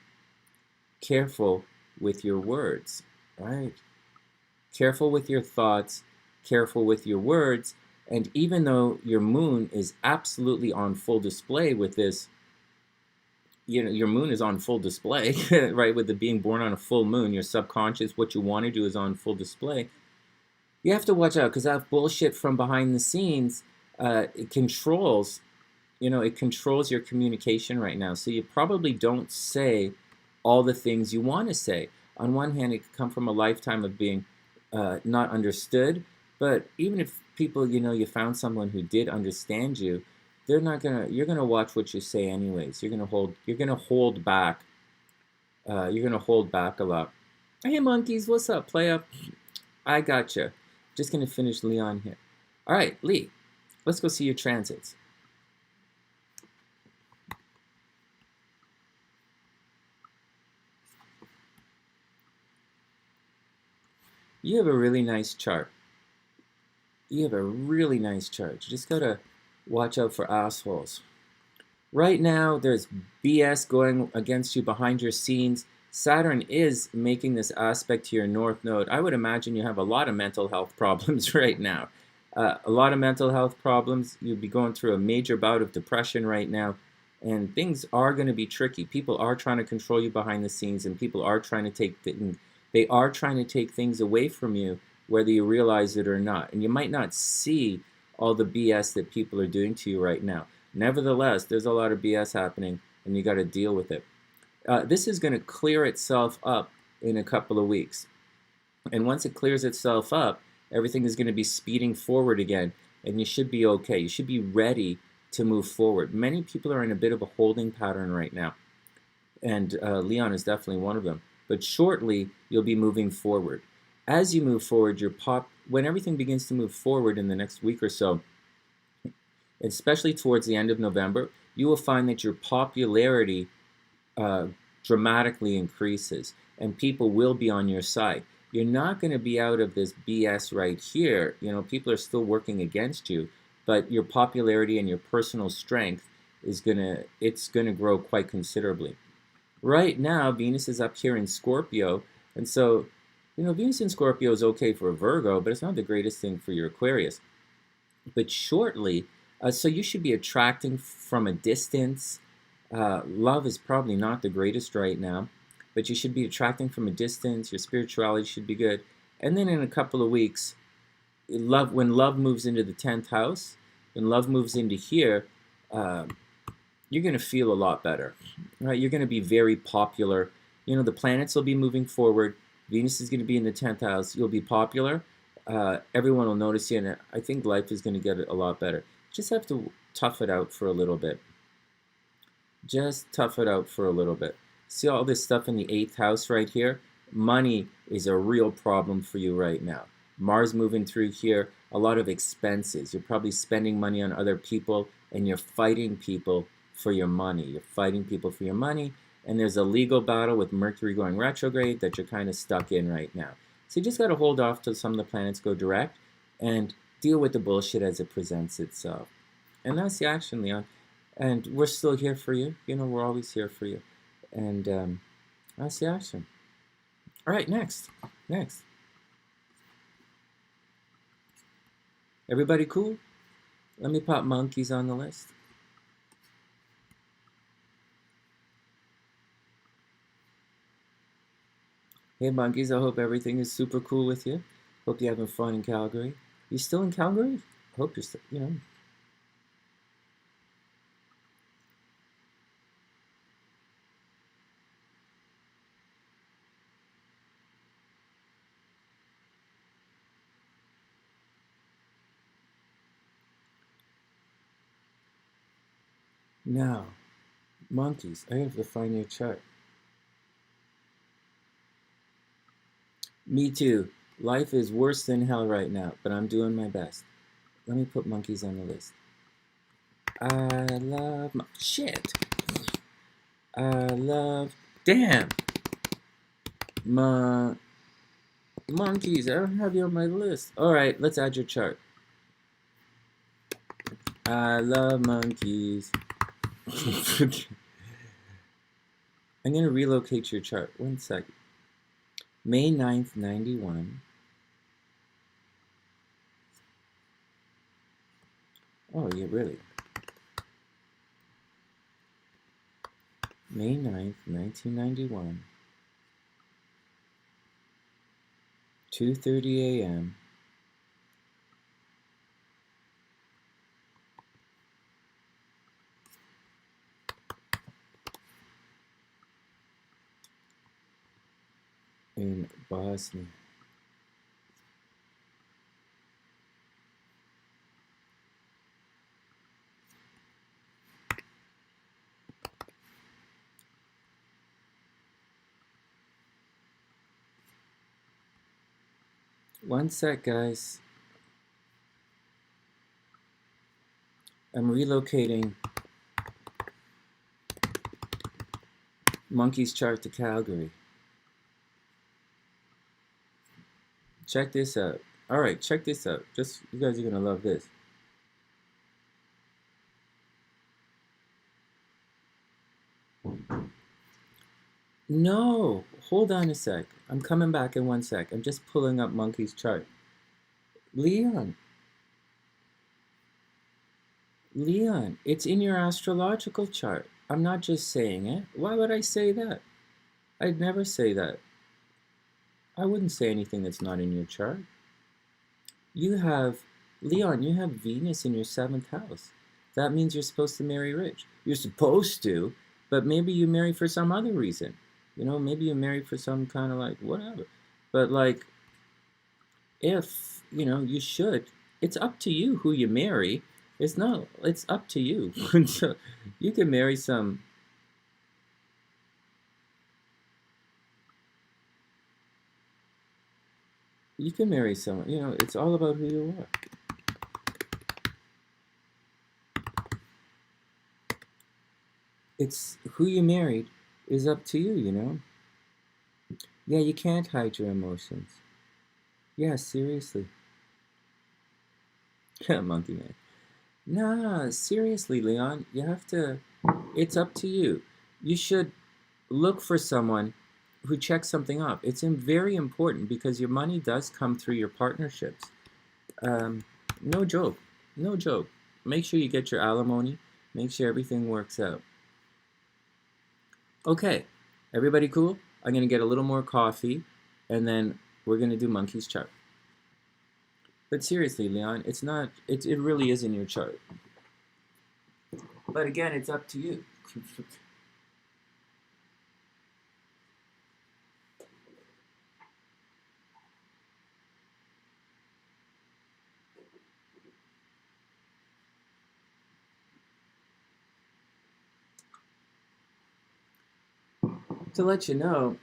careful with your words, right? Careful with your thoughts, careful with your words. And even though your moon is absolutely on full display with this, your moon is on full display, right? With it being born on a full moon, your subconscious, what you want to do is on full display. You have to watch out, because that bullshit from behind the scenes, it controls your communication right now. So you probably don't say all the things you want to say. On one hand, it could come from a lifetime of being not understood, but even if people, you found someone who did understand you, you're gonna watch what you say anyways. You're gonna hold back. You're gonna hold back a lot. Hey monkeys, what's up? Play up. I gotcha. Just gonna finish Leon here. All right, Lee, let's go see your transits. You have a really nice chart. You just gotta watch out for assholes. Right now, there's BS going against you behind your scenes. Saturn is making this aspect to your North Node. I would imagine you have a lot of mental health problems right now. A lot of mental health problems. You'll be going through a major bout of depression right now. And things are going to be tricky. People are trying to control you behind the scenes, and people are trying to take things away from you, whether you realize it or not. And you might not see all the BS that people are doing to you right now. Nevertheless, there's a lot of BS happening, and you got to deal with it. This is going to clear itself up in a couple of weeks. And once it clears itself up, everything is going to be speeding forward again, and you should be okay. You should be ready to move forward. Many people are in a bit of a holding pattern right now. and Leon is definitely one of them. But shortly, you'll be moving forward. As you move forward, when everything begins to move forward in the next week or so, especially towards the end of November, you will find that your popularity uh, dramatically increases, and people will be on your side. You're not going to be out of this BS right here. You know, people are still working against you, but your popularity and your personal strength it's gonna grow quite considerably. Right now, Venus is up here in Scorpio, and so, you know, Venus in Scorpio is okay for a Virgo, but it's not the greatest thing for your Aquarius. But shortly, so you should be attracting from a distance. Love is probably not the greatest right now, but you should be attracting from a distance. Your spirituality should be good. And then in a couple of weeks, when love moves into the 10th house, when love moves into here, uh, you're going to feel a lot better. Right? You're going to be very popular. You know, the planets will be moving forward. Venus is going to be in the 10th house. You'll be popular. Everyone will notice you, and I think life is going to get a lot better. Just have to tough it out for a little bit. Just tough it out for a little bit. See all this stuff in the 8th house right here? Money is a real problem for you right now. Mars moving through here, a lot of expenses. You're probably spending money on other people, and you're fighting people for your money. You're fighting people for your money, and there's a legal battle with Mercury going retrograde that you're kind of stuck in right now. So you just got to hold off till some of the planets go direct and deal with the bullshit as it presents itself. And that's the action, Leon. And we're still here for you. You know, we're always here for you. And that's the action. All right, next. Everybody cool? Let me pop monkeys on the list. Hey, monkeys, I hope everything is super cool with you. Hope you're having fun in Calgary. You still in Calgary? I hope you're still, you know. Now, monkeys, I have to find your chart. Me too. Life is worse than hell right now, but I'm doing my best. Let me put monkeys on the list. I love shit. I love damn monkeys. I don't have you on my list. All right, let's add your chart. I love monkeys. I'm gonna relocate your chart. 1 second. May 9th, 91. Oh, yeah, really? May 9th, 1991. 2:30 a.m. in Bosnia. One sec, guys. I'm relocating Monkey's chart to Calgary. Check this out. All right, check this out. Just, you guys are going to love this. No, hold on a sec. I'm coming back in 1 sec. I'm just pulling up Monkey's chart. Leon, it's in your astrological chart. I'm not just saying it. Why would I say that? I'd never say that. I wouldn't say anything that's not in your chart. You have, Leon, you have Venus in your 7th house. That means you're supposed to marry rich. You're supposed to, but maybe you marry for some other reason. You know, maybe you marry for some kind of like, whatever. But like, if, you know, you should, it's up to you who you marry. It's up to you. You can marry some, You can marry someone. You know, it's all about who you are. It's who you married is up to you, you know? Yeah, you can't hide your emotions. Yeah, seriously. Monkey man. Nah, seriously, Leon. You have to. It's up to you. You should look for someone who checks something off. It's very important because your money does come through your partnerships. Um, no joke. No joke. Make sure you get your alimony. Make sure everything works out. Okay, everybody cool? I'm going to get a little more coffee, and then we're going to do Monkey's chart. But seriously, Leon, it's not, it really is in your chart. But again, it's up to you. To let you know,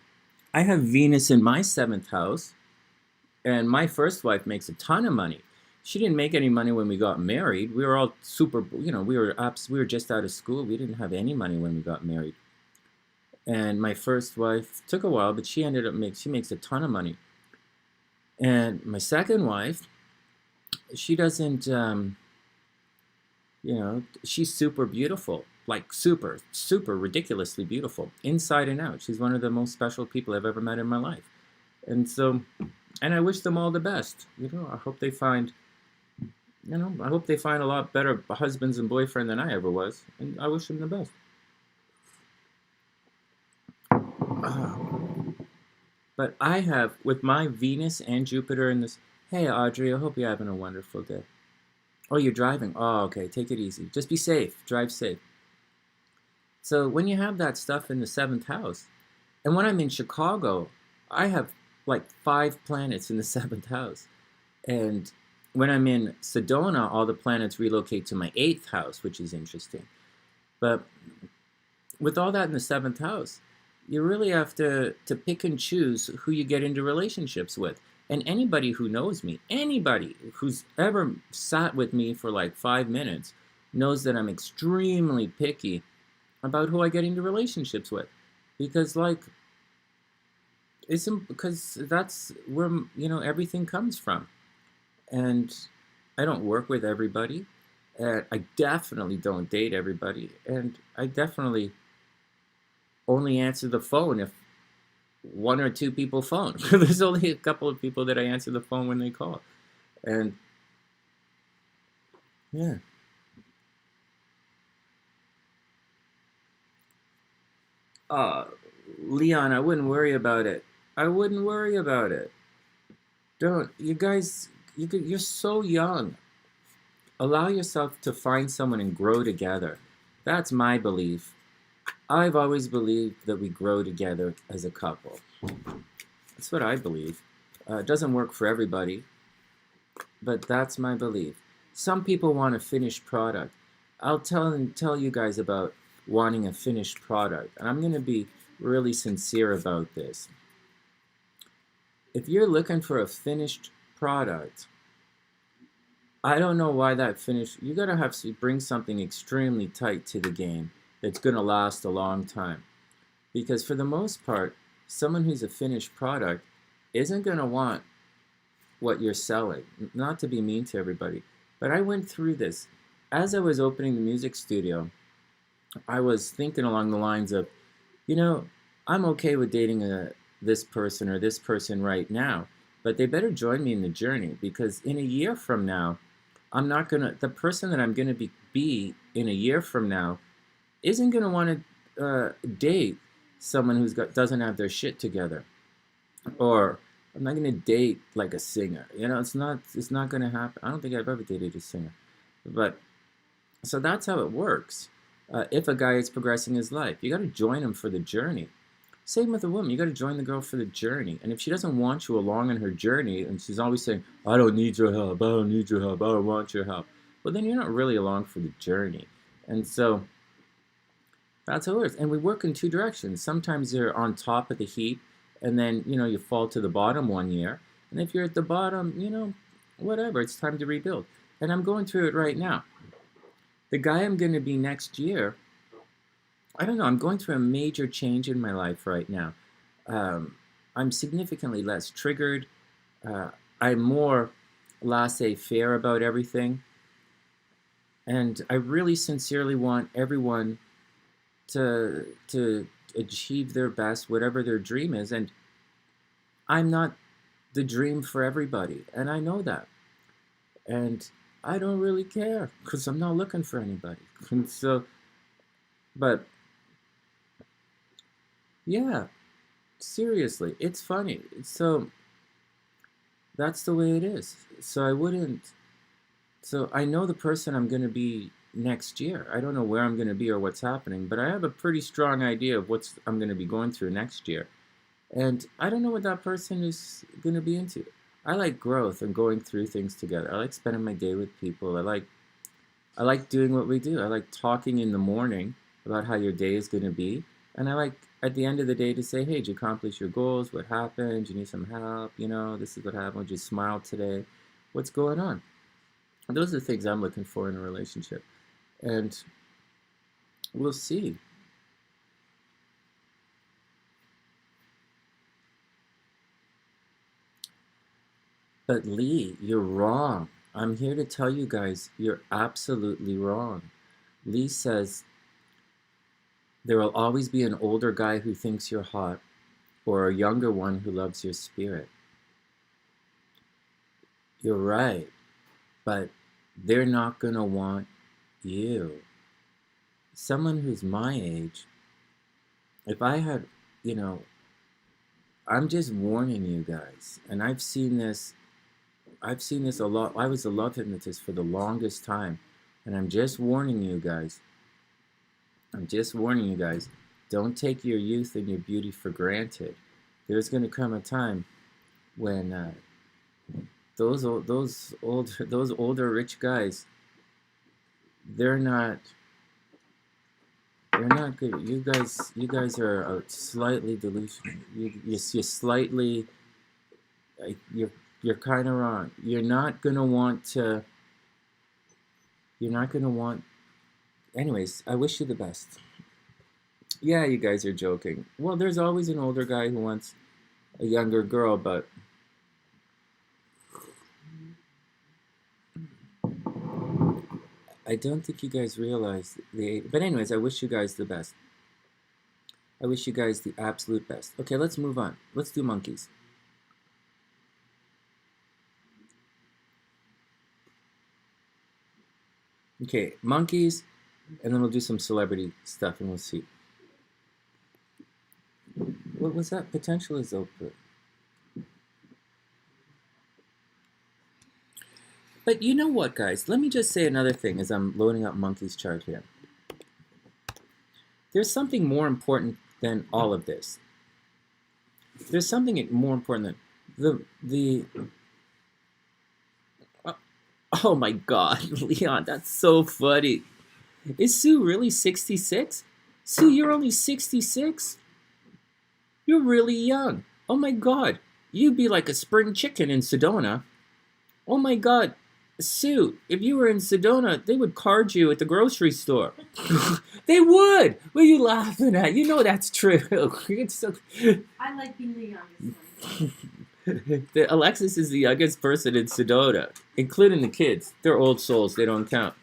I have Venus in my 7th house, and my first wife makes a ton of money. She didn't make any money when we got married. We were all super, you know, we were just out of school. We didn't have any money when we got married. And my first wife took a while, but she makes a ton of money. And my second wife, she doesn't, you know, she's super beautiful, like super, super ridiculously beautiful, inside and out. She's one of the most special people I've ever met in my life. And so, and I wish them all the best. You know, I hope they find, you know, I hope they find a lot better husbands and boyfriend than I ever was. And I wish them the best. But I have, with my Venus and Jupiter in this, hey Audrey, I hope you're having a wonderful day. Oh, you're driving? Oh, okay, take it easy. Just be safe, drive safe. So when you have that stuff in the 7th house, and when I'm in Chicago, I have like 5 planets in the 7th house. And when I'm in Sedona, all the planets relocate to my 8th house, which is interesting. But with all that in the 7th house, you really have to pick and choose who you get into relationships with. And anybody who knows me, anybody who's ever sat with me for like 5 minutes, knows that I'm extremely picky about who I get into relationships with. Because like, because that's where, you know, everything comes from. And I don't work with everybody. I definitely don't date everybody. And I definitely only answer the phone if 1 or 2 people phone. There's only a couple of people that I answer the phone when they call. And yeah. Leon, I wouldn't worry about it. I wouldn't worry about it. Don't. You guys, you're so young. Allow yourself to find someone and grow together. That's my belief. I've always believed that we grow together as a couple. That's what I believe. It doesn't work for everybody, but that's my belief. Some people want a finished product. I'll tell you guys about wanting a finished product, and I'm going to be really sincere about this. If you're looking for a finished product, I don't know why that finished. You gotta have to bring something extremely tight to the game that's gonna last a long time, because for the most part, someone who's a finished product isn't gonna want what you're selling. Not to be mean to everybody, but I went through this as I was opening the music studio. I was thinking along the lines of, you know, I'm okay with dating this person or this person right now, but they better join me in the journey, because in a year from now, I'm not gonna. The person that I'm gonna be in a year from now isn't gonna want to date someone who's doesn't have their shit together, or I'm not gonna date like a singer. You know, it's not gonna happen. I don't think I've ever dated a singer, but so that's how it works. If a guy is progressing his life, you got to join him for the journey. Same with a woman. You got to join the girl for the journey. And if she doesn't want you along in her journey, and she's always saying, I don't need your help, I don't need your help, I don't want your help, well, then you're not really along for the journey. And so that's how it works. And we work in 2 directions. Sometimes you're on top of the heap, and then, you know, you fall to the bottom one year. And if you're at the bottom, you know, whatever, it's time to rebuild. And I'm going through it right now. The guy I'm going to be next year, I don't know, I'm going through a major change in my life right now. I'm significantly less triggered. I'm more laissez-faire about everything. And I really sincerely want everyone to achieve their best, whatever their dream is. And I'm not the dream for everybody, and I know that. And I don't really care, because I'm not looking for anybody. And so, but, yeah, seriously, it's funny. So, that's the way it is. So I know the person I'm going to be next year. I don't know where I'm going to be or what's happening, but I have a pretty strong idea of what I'm going to be going through next year. And I don't know what that person is going to be into. I like growth and going through things together. I like spending my day with people. I like doing what we do. I like talking in the morning about how your day is going to be. And I like at the end of the day to say, hey, did you accomplish your goals? What happened? Do you need some help? You know, this is what happened. Did you smile today? What's going on? And those are the things I'm looking for in a relationship. And we'll see. But Lee, you're wrong. I'm here to tell you guys, you're absolutely wrong. Lee says, there will always be an older guy who thinks you're hot, or a younger one who loves your spirit. You're right, but they're not going to want you. Someone who's my age, if I had, you know, I'm just warning you guys, and I've seen this a lot. I was a love hypnotist for the longest time, and I'm just warning you guys. Don't take your youth and your beauty for granted. There's going to come a time when those older rich guys, they're not good. You guys are slightly delusional. You're slightly, you're kind of wrong. You're not gonna want. Anyways, I wish you the best. Yeah, you guys are joking. Well, there's always an older guy who wants a younger girl, but I don't think you guys realize the. But anyways, I wish you guys the best. I wish you guys the absolute best. Okay, let's move on. Let's do monkeys. Okay, monkeys, and then we'll do some celebrity stuff, and we'll see. What was that? Potential is open. But you know what, guys? Let me just say another thing as I'm loading up Monkey's chart here. There's something more important than all of this. There's something more important than the oh my God, Leon, that's so funny. Is Sue really 66? Sue, you're only 66? You're really young. Oh my God, you'd be like a spring chicken in Sedona. Oh my God, Sue, if you were in Sedona, they would card you at the grocery store. They would. What are you laughing at? You know that's true. It's so... I like being the youngest one. Alexis is the youngest person in Sedona, including the kids. They're old souls. They don't count.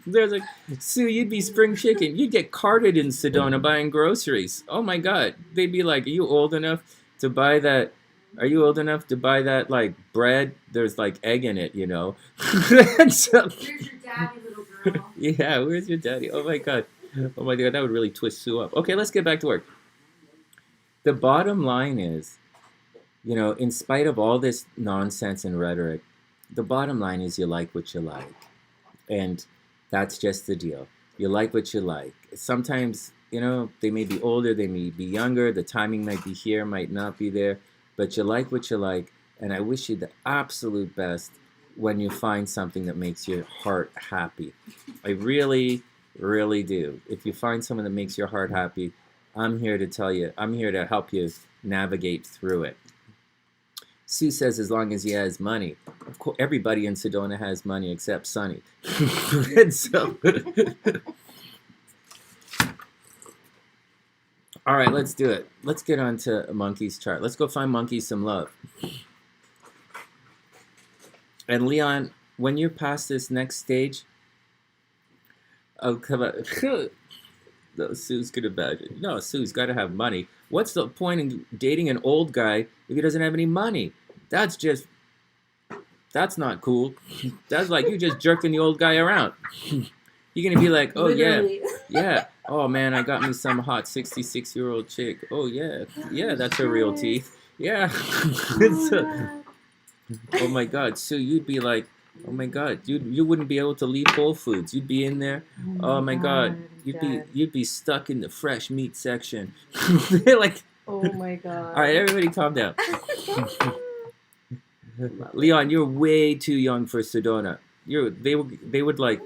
They're like, Sue, you'd be spring chicken. You'd get carded in Sedona buying groceries. Oh my God. They'd be like, are you old enough to buy that? Are you old enough to buy that, like, bread? There's, like, egg in it, you know? So, where's your daddy, little girl? Yeah, where's your daddy? Oh my God. Oh my God, that would really twist Sue up. Okay, let's get back to work. The bottom line is, you know, in spite of all this nonsense and rhetoric, the bottom line is you like what you like. And that's just the deal. You like what you like. Sometimes, you know, they may be older, they may be younger, the timing might be here, might not be there, but you like what you like, and I wish you the absolute best when you find something that makes your heart happy. I really, really do. If you find someone that makes your heart happy, I'm here to tell you, I'm here to help you navigate through it. Sue says as long as he has money. Of course, everybody in Sedona has money except Sonny. And so, all right, let's do it. Let's get on to Monkey's chart. Let's go find Monkey some love. And Leon, when you're past this next stage, oh, come on. No, Sue's gonna imagine. No, Sue's got to have money. What's the point in dating an old guy if he doesn't have any money? That's not cool. That's like you just jerking the old guy around. You're gonna be like, oh Literally. yeah. Oh man, I got me some hot 66-year-old chick. Oh yeah, that's her real teeth. Yeah. Oh my God, Sue, you'd be like, oh my God, you wouldn't be able to leave Whole Foods. You'd be in there. Oh my God, you'd be stuck in the fresh meat section. Like, oh my God. all right, everybody, calm down. Leon, you're way too young for Sedona. They would like.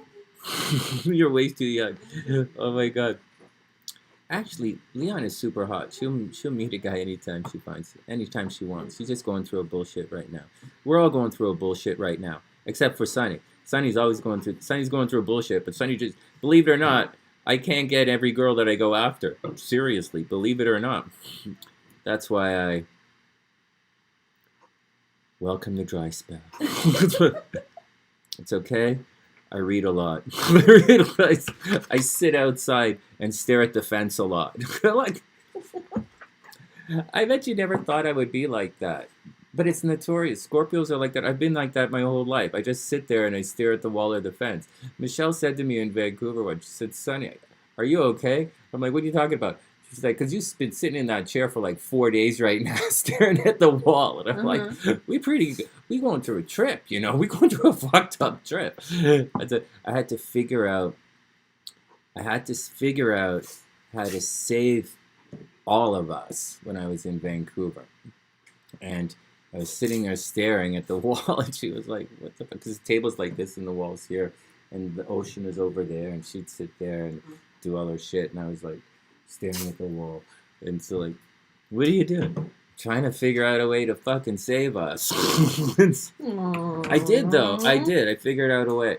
You're way too young. Oh my God. Actually, Leon is super hot. She'll meet a guy anytime she wants. She's just going through a bullshit right now. We're all going through a bullshit right now, except for Sonny. Sonny's going through a bullshit, but Sonny just, believe it or not, I can't get every girl that I go after. Seriously, believe it or not. That's why I welcome the dry spell. It's okay. I read a lot. I sit outside and stare at the fence a lot. Like, I bet you never thought I would be like that. But it's notorious. Scorpios are like that. I've been like that my whole life. I just sit there and I stare at the wall of the fence. Michelle said to me in Vancouver once, she said, Sonny, are you okay? I'm like, what are you talking about? She's like, because you've been sitting in that chair for like 4 days right now, staring at the wall. And I'm like, we going through a trip, you know? We going through a fucked up trip. I had to figure out how to save all of us when I was in Vancouver. And I was sitting there staring at the wall, and she was like, what the fuck? Because the table's like this and the wall's here, and the ocean is over there, and she'd sit there and do all her shit, and I was like, staring at the wall. And so, like, what are you doing? Trying to figure out a way to fucking save us. I did, though. I did. I figured out a way.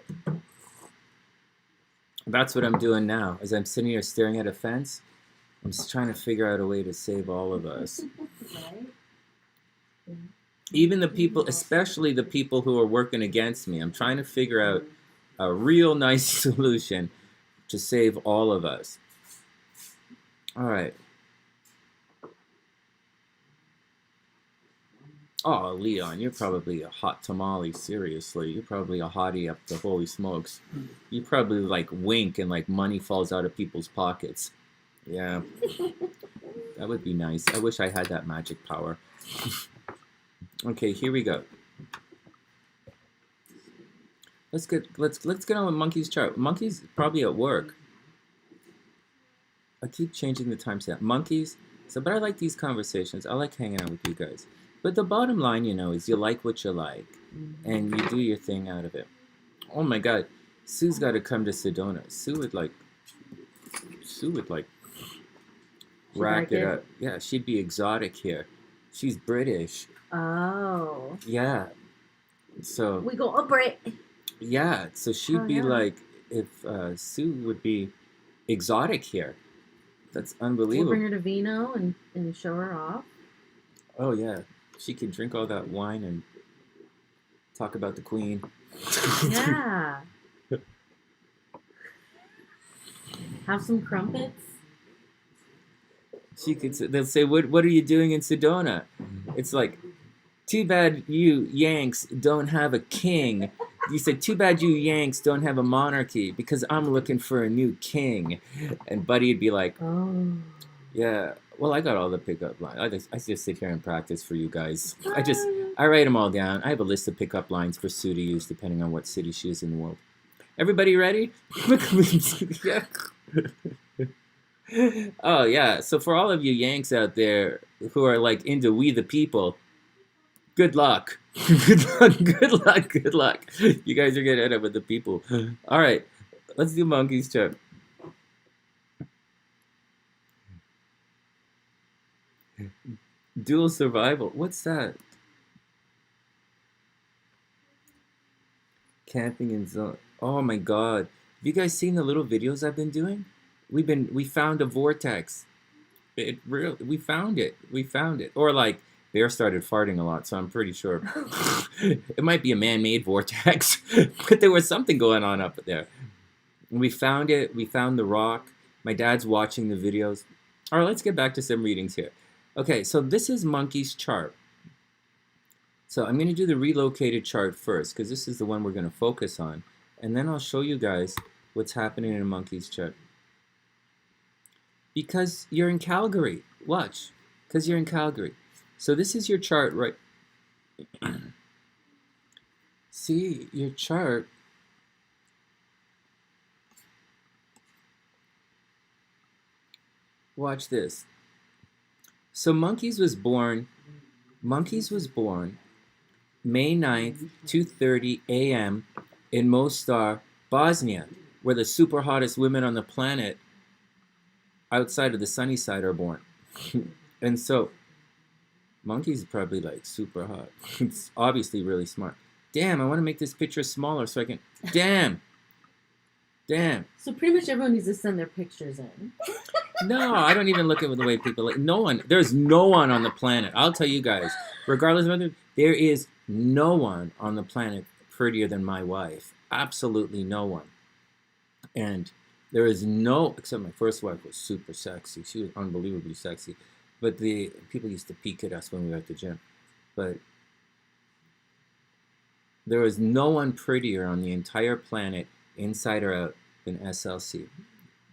That's what I'm doing now. As I'm sitting here staring at a fence, I'm just trying to figure out a way to save all of us. Even the people, especially the people who are working against me. I'm trying to figure out a real nice solution to save all of us. All right. Oh, Leon, you're probably a hot tamale, seriously. You're probably a hottie up the holy smokes. You probably, like, wink and, like, money falls out of people's pockets. Yeah. That would be nice. I wish I had that magic power. Okay, here we go. Let's get on with Monkey's chart. Monkey's probably at work. I keep changing the timestamp. Monkeys. But I like these conversations. I like hanging out with you guys. But the bottom line, you know, is you like what you like, and you do your thing out of it. Oh my God, Sue's got to come to Sedona. Sue would like rack it up. Yeah, she'd be exotic here. She's British. Oh. Yeah. So We go up right. yeah. So she'd be like, if Sue would be exotic here. That's unbelievable. We'll bring her to Vino and show her off. Oh yeah, she could drink all that wine and talk about the Queen. Yeah. Have some crumpets. She could. They'll say, "What are you doing in Sedona?" It's like, too bad you Yanks don't have a king. You said, too bad you Yanks don't have a monarchy because I'm looking for a new king. And Buddy'd be like, oh, yeah, well, I got all the pickup lines. I just sit here and practice for you guys. I write them all down. I have a list of pickup lines for Sue to use depending on what city she is in the world. Everybody ready? Yeah. Oh, yeah. So for all of you Yanks out there who are like into We the People, good luck. Good luck. You guys are going to end up with the people. All right. Let's do Monkey's chart. Dual survival. What's that? Camping in zone. Oh my God. Have you guys seen the little videos I've been doing? We found a vortex. We found it. We found it. Or like, Bear started farting a lot, so I'm pretty sure it might be a man-made vortex, but there was something going on up there. We found it. We found the rock. My dad's watching the videos. All right, let's get back to some readings here. Okay, so this is Monkey's chart. So I'm going to do the relocated chart first, because this is the one we're going to focus on. And then I'll show you guys what's happening in Monkey's chart. Because you're in Calgary. Watch. Because you're in Calgary. So this is your chart, right? See, your chart. Watch this. So Monkeys was born May 9th, 2:30 a.m. in Mostar, Bosnia, where the super hottest women on the planet outside of the sunny side are born. And so Monkey's is probably like super hot. It's obviously really smart. Damn, I want to make this picture smaller so I can... Damn! So pretty much everyone needs to send their pictures in. No, I don't even look at the way people... No one. There's no one on the planet. I'll tell you guys. Regardless of whether... There is no one on the planet prettier than my wife. Absolutely no one. And there is no... Except my first wife was super sexy. She was unbelievably sexy. But the people used to peek at us when we were at the gym. But there is no one prettier on the entire planet, inside or out, than SLC.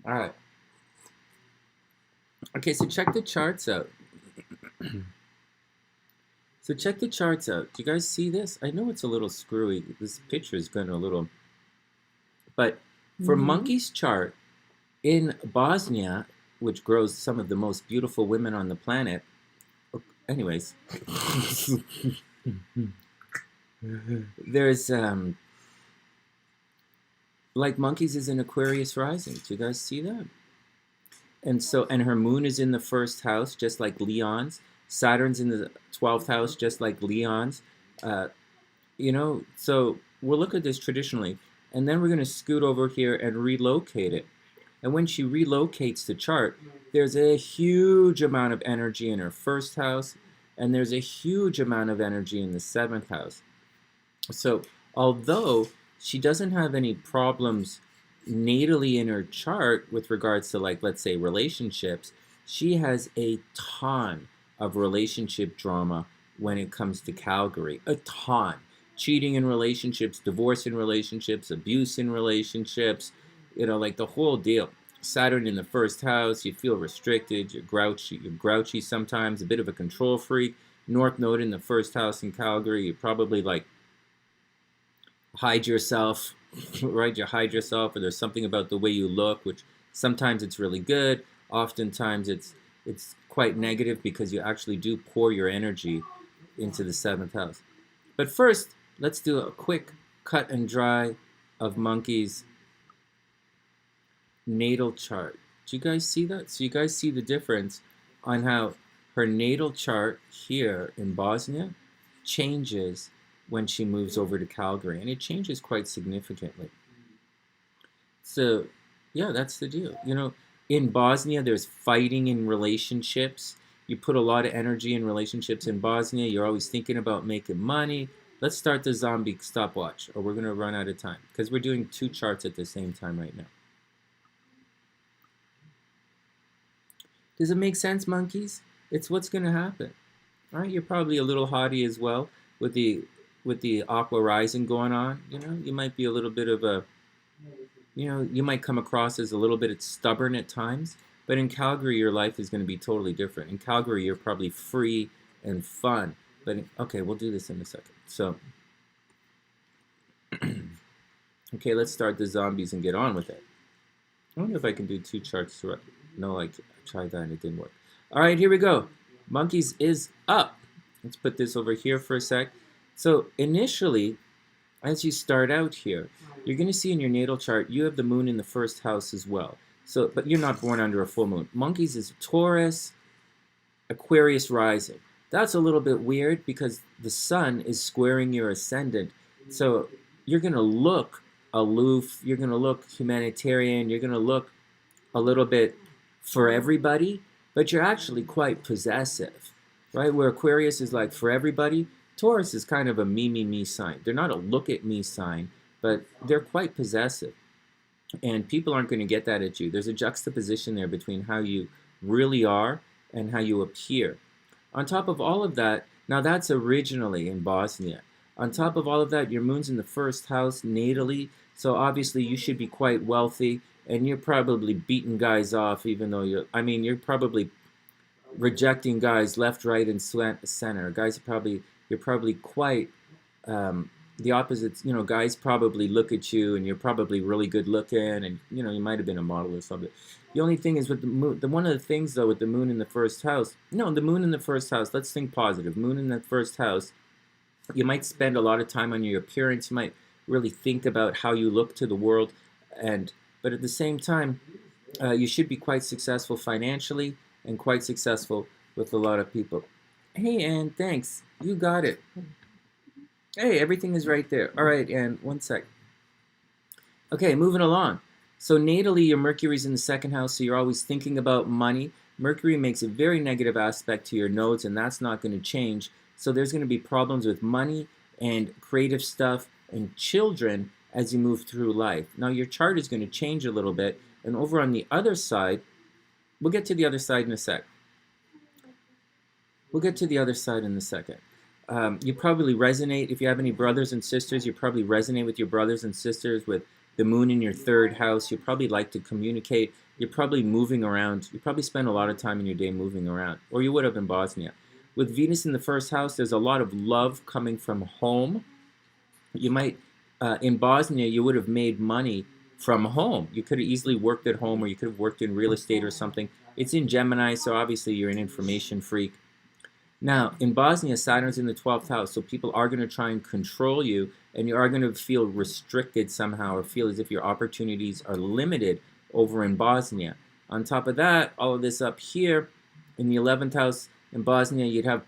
All right. Okay, so check the charts out. So check the charts out. Do you guys see this? I know it's a little screwy. This picture is going a little... But for Monkey's chart, in Bosnia, which grows some of the most beautiful women on the planet... Anyways. There's... like Monkey's is in Aquarius rising. Do you guys see that? And so, and her moon is in the first house, just like Leon's. Saturn's in the 12th house, just like Leon's. You know, so we'll look at this traditionally. And then we're going to scoot over here and relocate it. And when she relocates the chart, there's a huge amount of energy in her first house. And there's a huge amount of energy in the 7th house. So, although she doesn't have any problems natally in her chart with regards to, like, let's say relationships, she has a ton of relationship drama when it comes to Calgary. A ton. Cheating in relationships, divorce in relationships, abuse in relationships, you know, like the whole deal. Saturn in the first house, you feel restricted, you're grouchy sometimes, a bit of a control freak. North Node in the first house in Calgary, you probably like hide yourself, right? You hide yourself, or there's something about the way you look, which sometimes it's really good. Oftentimes it's quite negative because you actually do pour your energy into the 7th house. But first, let's do a quick cut and dry of Monkey's natal chart. Do you guys see that? So you guys see the difference on how her natal chart here in Bosnia changes when she moves over to Calgary, and it changes quite significantly. So, yeah, that's the deal. You know, in Bosnia, there's fighting in relationships. You put a lot of energy in relationships in Bosnia. You're always thinking about making money. Let's start the zombie stopwatch, or we're going to run out of time, because we're doing 2 charts at the same time right now. Does it make sense, monkeys? It's what's going to happen. All right, you're probably a little haughty as well with the Aqua Rising going on. You know, you might be a little bit of a, you know, you might come across as a little bit stubborn at times. But in Calgary, your life is going to be totally different. In Calgary, you're probably free and fun. But, okay, we'll do this in a second. So, okay, let's start the zombies and get on with it. I wonder if I can do 2 charts. No, I tried that and it didn't work. All right, here we go. Monkeys is up. Let's put this over here for a sec. So initially, as you start out here, you're going to see in your natal chart, you have the moon in the first house as well. So, but you're not born under a full moon. Monkeys is Taurus, Aquarius rising. That's a little bit weird because the sun is squaring your ascendant. So you're going to look aloof, you're going to look humanitarian, you're going to look a little bit for everybody, but you're actually quite possessive, right? Where Aquarius is like for everybody, Taurus is kind of a me, me, me sign. They're not a look at me sign, but they're quite possessive. And people aren't going to get that at you. There's a juxtaposition there between how you really are and how you appear. On top of all of that, now that's originally in Bosnia. On top of all of that, your moon's in the first house natally, so obviously you should be quite wealthy, and you're probably beating guys off, even though you're probably rejecting guys left, right, and center. You're probably quite the opposites. Guys probably look at you, and you're probably really good looking, and you might have been a model or something. The only thing is with the moon, one of the things though with the moon in the first house, the moon in the first house, let's think positive. Moon in the first house, you might spend a lot of time on your appearance, you might really think about how you look to the world, but at the same time, you should be quite successful financially and quite successful with a lot of people. Hey, Anne, thanks. You got it. Hey, everything is right there. All right, Anne, one sec. Okay, moving along. So natally, your Mercury's in the second house, so you're always thinking about money. Mercury makes a very negative aspect to your nodes, and that's not going to change. So there's going to be problems with money and creative stuff and children as you move through life. Now, your chart is going to change a little bit, and over on the other side, we'll get to the other side in a sec. We'll get to the other side in a second. You probably resonate, if you have any brothers and sisters, you probably resonate with your brothers and sisters with the moon in your third house. You probably like to communicate. You're probably moving around. You probably spend a lot of time in your day moving around, or you would have in Bosnia. With Venus in the first house, there's a lot of love coming from home. You might, in Bosnia, you would have made money from home. You could have easily worked at home, or you could have worked in real estate or something. It's in Gemini, so obviously you're an information freak. Now, in Bosnia, Saturn's in the 12th house, so people are going to try and control you, and you are going to feel restricted somehow, or feel as if your opportunities are limited over in Bosnia. On top of that, all of this up here, in the 11th house in Bosnia, you'd have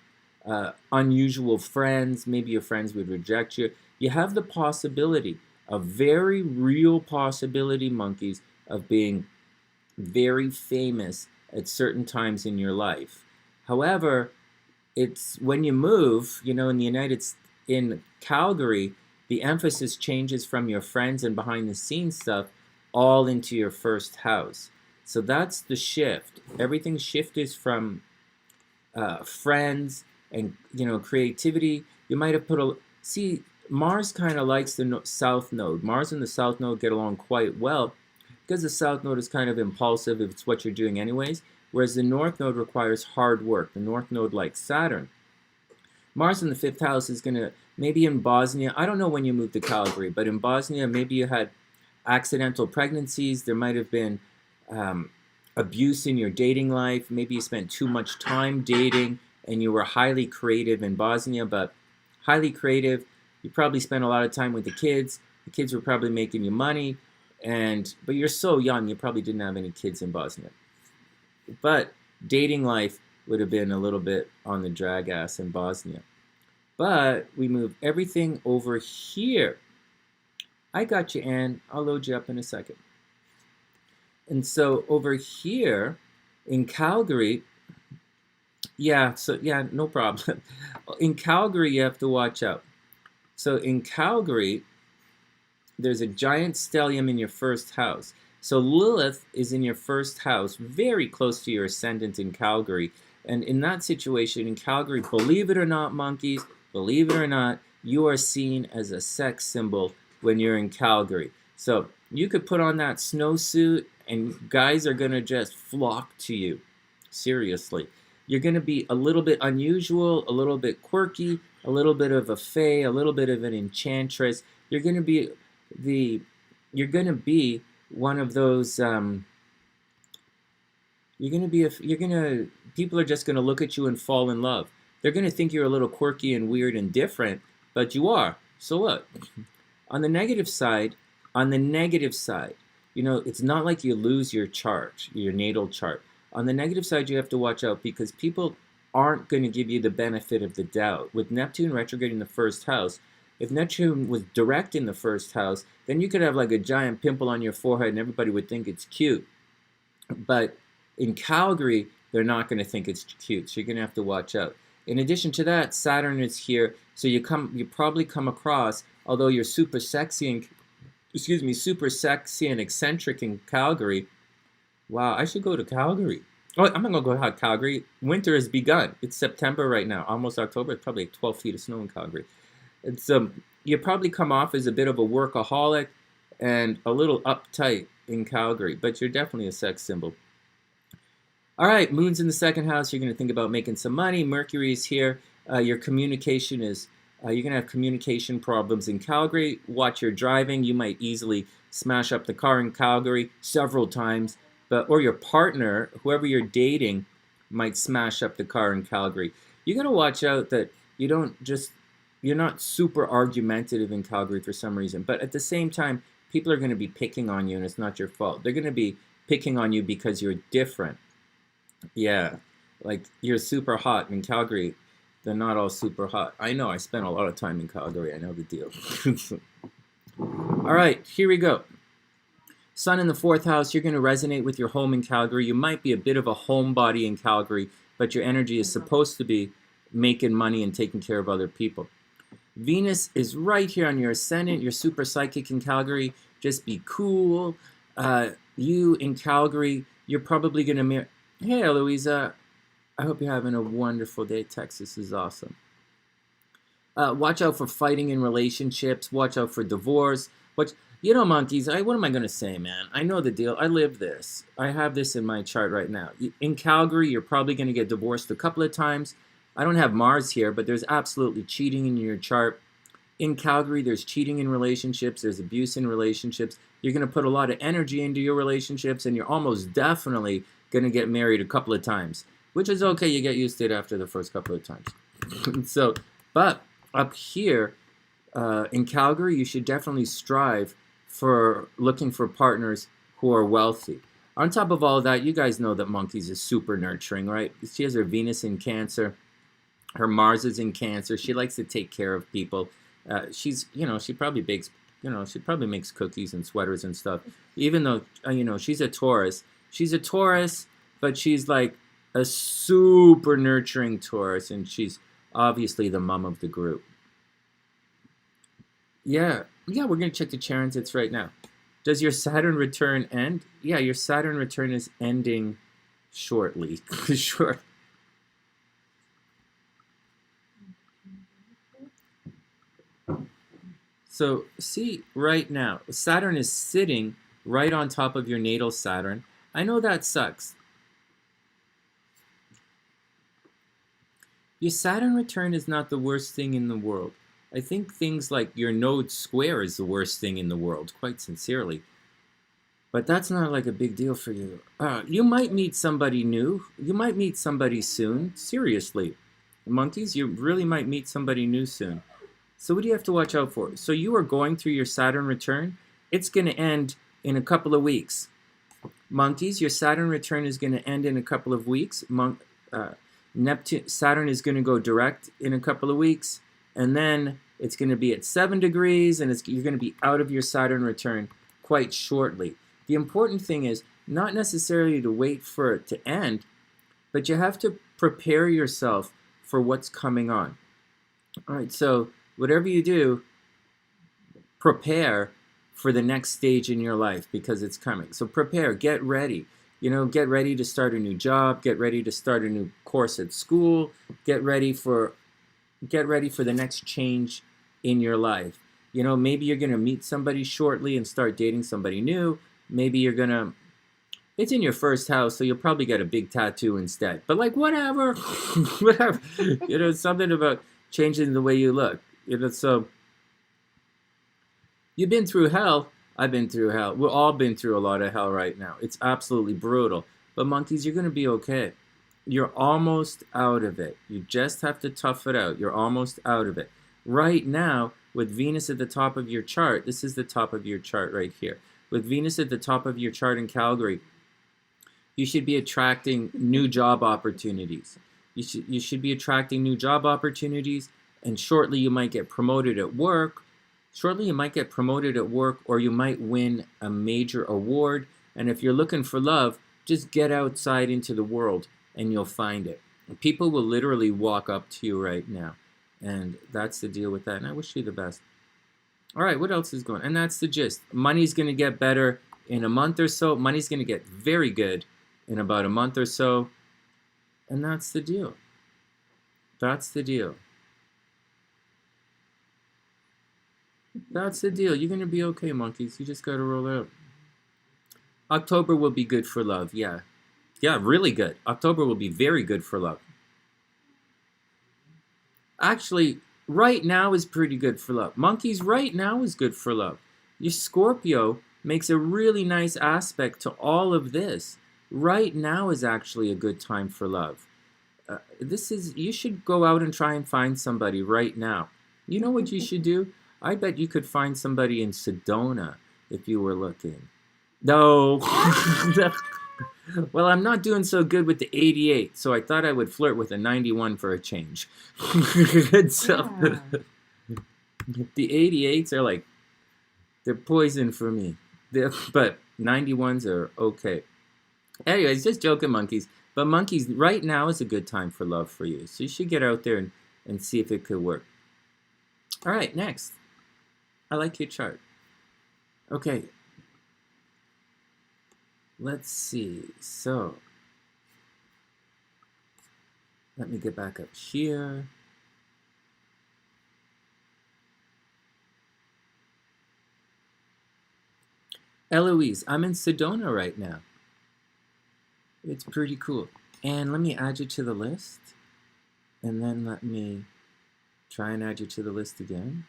unusual friends. Maybe your friends would reject you. You have the possibility, a very real possibility, monkeys, of being very famous at certain times in your life. However, it's when you move, in Calgary, the emphasis changes from your friends and behind the scenes stuff all into your first house. So that's the shift. Everything shifts from friends and creativity. You might have Mars kind of likes the south node. Mars and the south node get along quite well because the south node is kind of impulsive if it's what you're doing anyways. Whereas the north node requires hard work. The north node likes Saturn. Mars in the 5th house is going to, maybe in Bosnia, I don't know when you moved to Calgary, but in Bosnia, maybe you had accidental pregnancies. There might have been abuse in your dating life. Maybe you spent too much time dating and you were highly creative in Bosnia, but highly creative, you probably spent a lot of time with the kids. The kids were probably making you money, but you're so young, you probably didn't have any kids in Bosnia. But dating life would have been a little bit on the drag ass in Bosnia. But we move everything over here. I got you, Anne. I'll load you up in a second. And so over here in Calgary, no problem. In Calgary, you have to watch out. So in Calgary, there's a giant stellium in your first house. So Lilith is in your first house, very close to your ascendant in Calgary. And in that situation, in Calgary, believe it or not, monkeys, believe it or not, you are seen as a sex symbol when you're in Calgary. So you could put on that snowsuit and guys are going to just flock to you. Seriously. You're going to be a little bit unusual, a little bit quirky, a little bit of a fae, a little bit of an enchantress. You're going to be one of those, people are just going to look at you and fall in love. They're going to think you're a little quirky and weird and different, but you are. So what? On the negative side, it's not like you lose your chart, your natal chart. On the negative side, you have to watch out because people aren't going to give you the benefit of the doubt. With Neptune retrograde in the first house, If Neptune was direct in the first house, then you could have like a giant pimple on your forehead and everybody would think it's cute. But in Calgary, they're not going to think it's cute, so you're going to have to watch out. In addition to that, Saturn is here, so you probably come across, although you're super sexy and eccentric in Calgary. Wow, I should go to Calgary. Oh, I'm not going to go to Calgary. Winter has begun. It's September right now, almost October. It's probably 12 feet of snow in Calgary. It's you probably come off as a bit of a workaholic and a little uptight in Calgary, but you're definitely a sex symbol. All right, Moon's in the second house. You're going to think about making some money. Mercury is here. Your communication is, you're going to have communication problems in Calgary. Watch your driving. You might easily smash up the car in Calgary several times. Or your partner, whoever you're dating, might smash up the car in Calgary. You got to watch out that you're not super argumentative in Calgary for some reason. But at the same time, people are going to be picking on you, and it's not your fault. They're going to be picking on you because you're different. Yeah, like you're super hot in Calgary. They're not all super hot. I know, I spent a lot of time in Calgary. I know the deal. All right, here we go. Sun in the fourth house, you're going to resonate with your home in Calgary. You might be a bit of a homebody in Calgary, but your energy is supposed to be making money and taking care of other people. Venus is right here on your ascendant. You're super psychic in Calgary. Just be cool. You in Calgary, you're probably going to marry. Hey, Eloisa. I hope you're having a wonderful day. Texas is awesome. Watch out for fighting in relationships. Watch out for divorce. You know, monkeys, what am I going to say, man? I know the deal. I live this. I have this in my chart right now. In Calgary, you're probably going to get divorced a couple of times. I don't have Mars here, but there's absolutely cheating in your chart. In Calgary, there's cheating in relationships. There's abuse in relationships. You're going to put a lot of energy into your relationships, and you're almost definitely going to get married a couple of times, which is okay. You get used to it after the first couple of times. But up here in Calgary, you should definitely strive for looking for partners who are wealthy. On top of all of that, you guys know that monkeys is super nurturing, right? She has her Venus in Cancer. Her Mars is in Cancer. She likes to take care of people. She probably bakes, she probably makes cookies and sweaters and stuff. Even though, she's a Taurus. She's a Taurus, but she's like a super nurturing Taurus, and she's obviously the mom of the group. Yeah, we're going to check the transits right now. Does your Saturn return end? Yeah, your Saturn return is ending shortly. Sure. So, see, right now, Saturn is sitting right on top of your natal Saturn. I know that sucks. Your Saturn return is not the worst thing in the world. I think things like your node square is the worst thing in the world, quite sincerely. But that's not like a big deal for you. You might meet somebody new. You might meet somebody soon. Seriously. Monkeys, you really might meet somebody new soon. So what do you have to watch out for? So you are going through your Saturn return. It's going to end in a couple of weeks. Monkeys, your Saturn return is going to end in a couple of weeks. Saturn is going to go direct in a couple of weeks. And then it's going to be at 7 degrees, and you're going to be out of your Saturn return quite shortly. The important thing is not necessarily to wait for it to end, but you have to prepare yourself for what's coming on. All right, so whatever you do, prepare for the next stage in your life because it's coming. So prepare, get ready. Get ready to start a new job, get ready to start a new course at school, get ready for the next change in your life. Maybe you're going to meet somebody shortly and start dating somebody new. Maybe you're going to, it's in your first house, so you'll probably get a big tattoo instead. But whatever, whatever. Something about changing the way you look. So you've been through hell. I've been through hell. We've all been through a lot of hell right now. It's absolutely brutal. But monkeys, you're going to be okay. You're almost out of it. You just have to tough it out. You're almost out of it. Right now, with Venus at the top of your chart, this is the top of your chart right here. With Venus at the top of your chart in Calgary, you should be attracting new job opportunities. You should be attracting new job opportunities, and shortly you might get promoted at work. Shortly you might get promoted at work, or you might win a major award. And if you're looking for love, just get outside into the world and you'll find it. People will literally walk up to you right now. And that's the deal with that. And I wish you the best. All right, what else is going on? And that's the gist. Money's going to get better in a month or so. Money's going to get very good in about a month or so. And that's the deal. That's the deal. That's the deal. You're going to be okay, monkeys. You just got to roll out. October will be good for love. Yeah. Yeah, really good. October will be very good for love. Actually, right now is pretty good for love. Monkeys, right now is good for love. Your Scorpio makes a really nice aspect to all of this. Right now is actually a good time for love. You should go out and try and find somebody right now. You know what you should do? I bet you could find somebody in Sedona if you were looking. No. Well, I'm not doing so good with the 88, so I thought I would flirt with a 91 for a change. So, the 88s are like, they're poison for me. But 91s are okay. Anyways, just joking, monkeys. But monkeys, right now is a good time for love for you. So you should get out there and see if it could work. All right, next. I like your chart. Okay. Let's see. So, let me get back up here. Eloise, I'm in Sedona right now. It's pretty cool. And let me add you to the list. And then let me try and add you to the list again.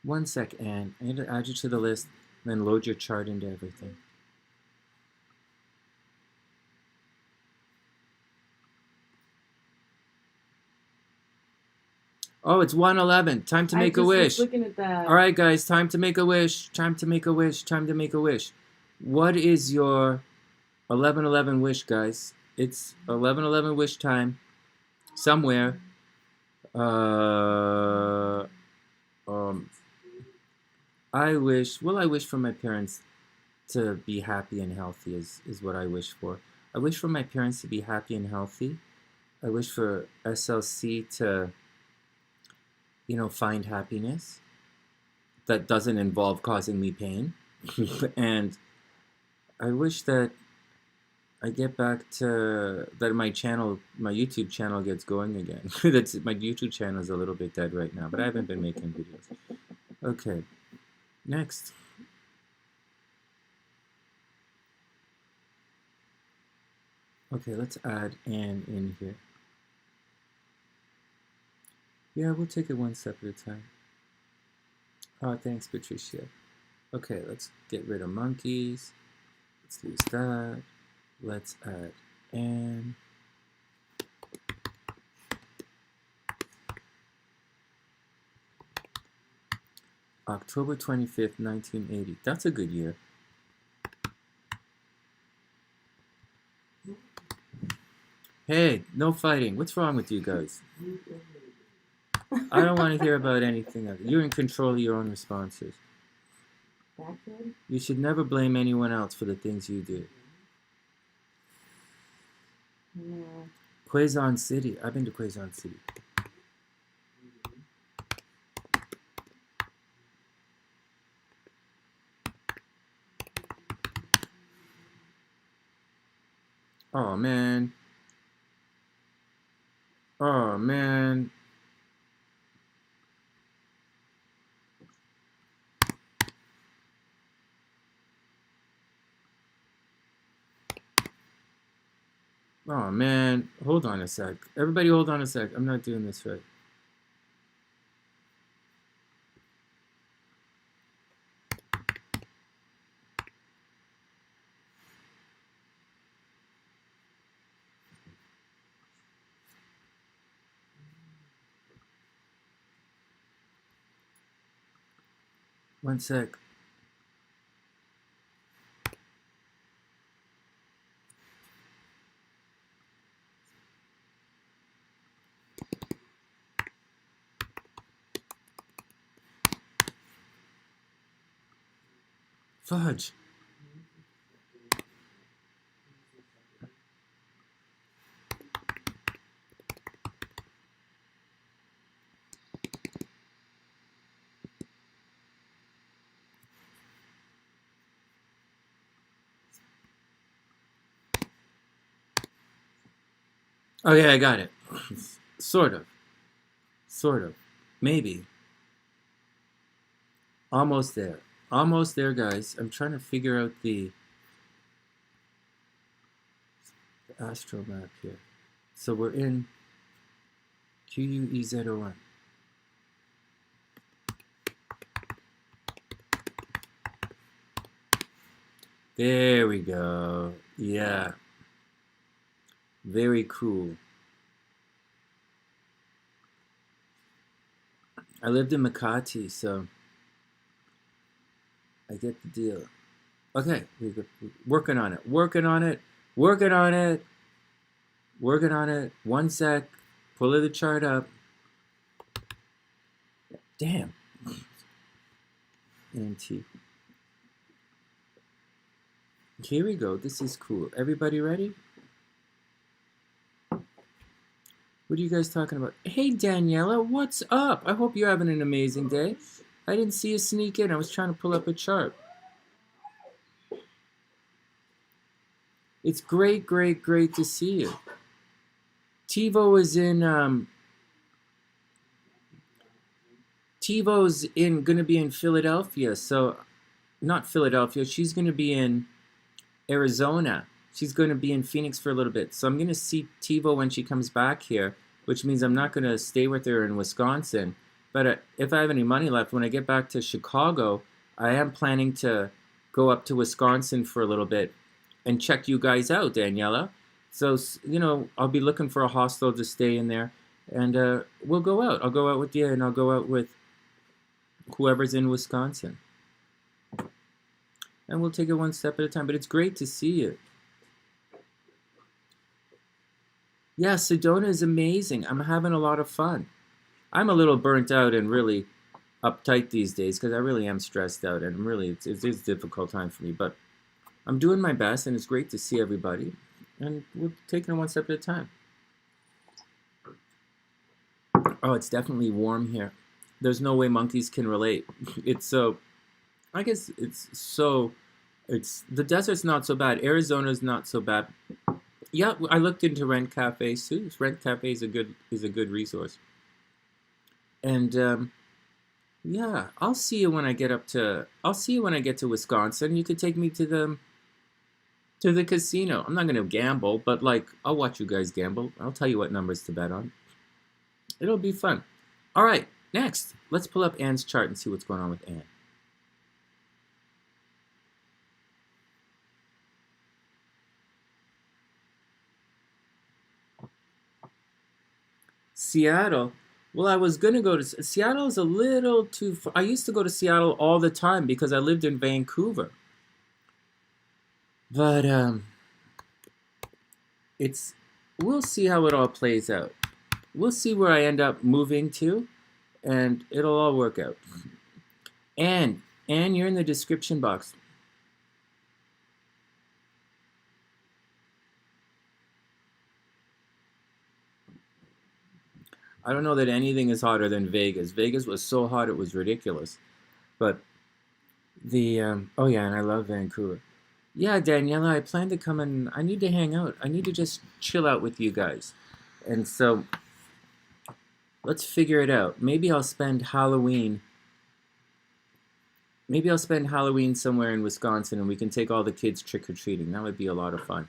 One sec, Anne. I need to add you to the list, then load your chart into everything. Oh, it's 1:11. Time to make a wish. Looking at that. All right, guys. Time to make a wish. Time to make a wish. Time to make a wish. What is your 11:11 wish, guys? It's 11:11 wish time. Somewhere. I wish for my parents to be happy and healthy is what I wish for. I wish for my parents to be happy and healthy. I wish for SLC to, find happiness that doesn't involve causing me pain. And I wish that I get back to, that my YouTube channel gets going again. My YouTube channel is a little bit dead right now, but I haven't been making videos. Okay. Next. Okay, let's add Anne in here. Yeah, we'll take it one step at a time. Oh, thanks, Patricia. Okay, let's get rid of monkeys. Let's lose that. Let's add Anne. October 25th, 1980. That's a good year. Hey, no fighting. What's wrong with you guys? I don't want to hear about anything else. You're in control of your own responses. You should never blame anyone else for the things you do. Yeah. Quezon City. I've been to Quezon City. Oh, man. Oh, man. Oh, man. Hold on a sec. Everybody hold on a sec. I'm not doing this right. One sec. Fudge. Okay, I got it. Sort of. Sort of. Maybe. Almost there. Almost there, guys. I'm trying to figure out the astro map here. So we're in QUEZ01. There we go. Yeah. Very cool. I lived in Makati, so I get the deal. Okay, we're working on it. Working on it. Working on it. Working on it. One sec. Pull the chart up. Damn. NT. Here we go. This is cool. Everybody ready? What are you guys talking about? Hey, Daniela, what's up? I hope you're having an amazing day. I didn't see you sneak in. I was trying to pull up a chart. It's great, great, great to see you. TiVo is in, TiVo's going to be in Philadelphia. So, not Philadelphia. She's going to be in Arizona. She's going to be in Phoenix for a little bit. So I'm going to see TiVo when she comes back here, which means I'm not going to stay with her in Wisconsin. But if I have any money left, when I get back to Chicago, I am planning to go up to Wisconsin for a little bit and check you guys out, Daniela. So, you know, I'll be looking for a hostel to stay in there. And we'll go out. I'll go out with you, and I'll go out with whoever's in Wisconsin. And we'll take it one step at a time. But it's great to see you. Yeah, Sedona is amazing. I'm having a lot of fun. I'm a little burnt out and really uptight these days because I really am stressed out, and really it's a difficult time for me. But I'm doing my best, and it's great to see everybody. And we're taking it one step at a time. Oh, it's definitely warm here. There's no way monkeys can relate. It's so, I guess the desert's not so bad. Arizona's not so bad. Yeah, I looked into rent cafes too. Rent cafe is a good resource. And yeah, I'll see you when I get to Wisconsin. You could take me to the casino. I'm not gonna gamble, but like I'll watch you guys gamble. I'll tell you what numbers to bet on. It'll be fun. All right, next, let's pull up Anne's chart and see what's going on with Anne. Seattle. Well, I was going to go to Seattle. Is a little too far. I used to go to Seattle all the time because I lived in Vancouver. But we'll see how it all plays out. We'll see where I end up moving to, and it'll all work out. Anne, you're in the description box. I don't know that anything is hotter than Vegas. Vegas was so hot it was ridiculous. But oh yeah, and I love Vancouver. Yeah, Daniela, I plan to come and I need to hang out. I need to just chill out with you guys. And so let's figure it out. Maybe I'll spend Halloween somewhere in Wisconsin, and we can take all the kids trick-or-treating. That would be a lot of fun.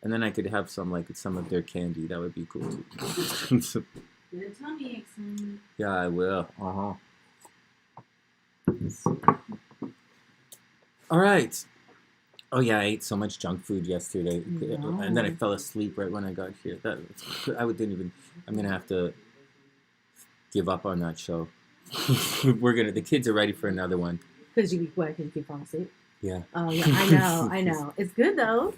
And then I could have some of their candy. That would be cool too. Your tummy ache. Yeah, I will. All right. Oh yeah, I ate so much junk food yesterday, and then I fell asleep right when I got here. I'm gonna have to give up on that show. The kids are ready for another one. Because you be working if you fall asleep. Yeah. Oh yeah, I know. It's good though.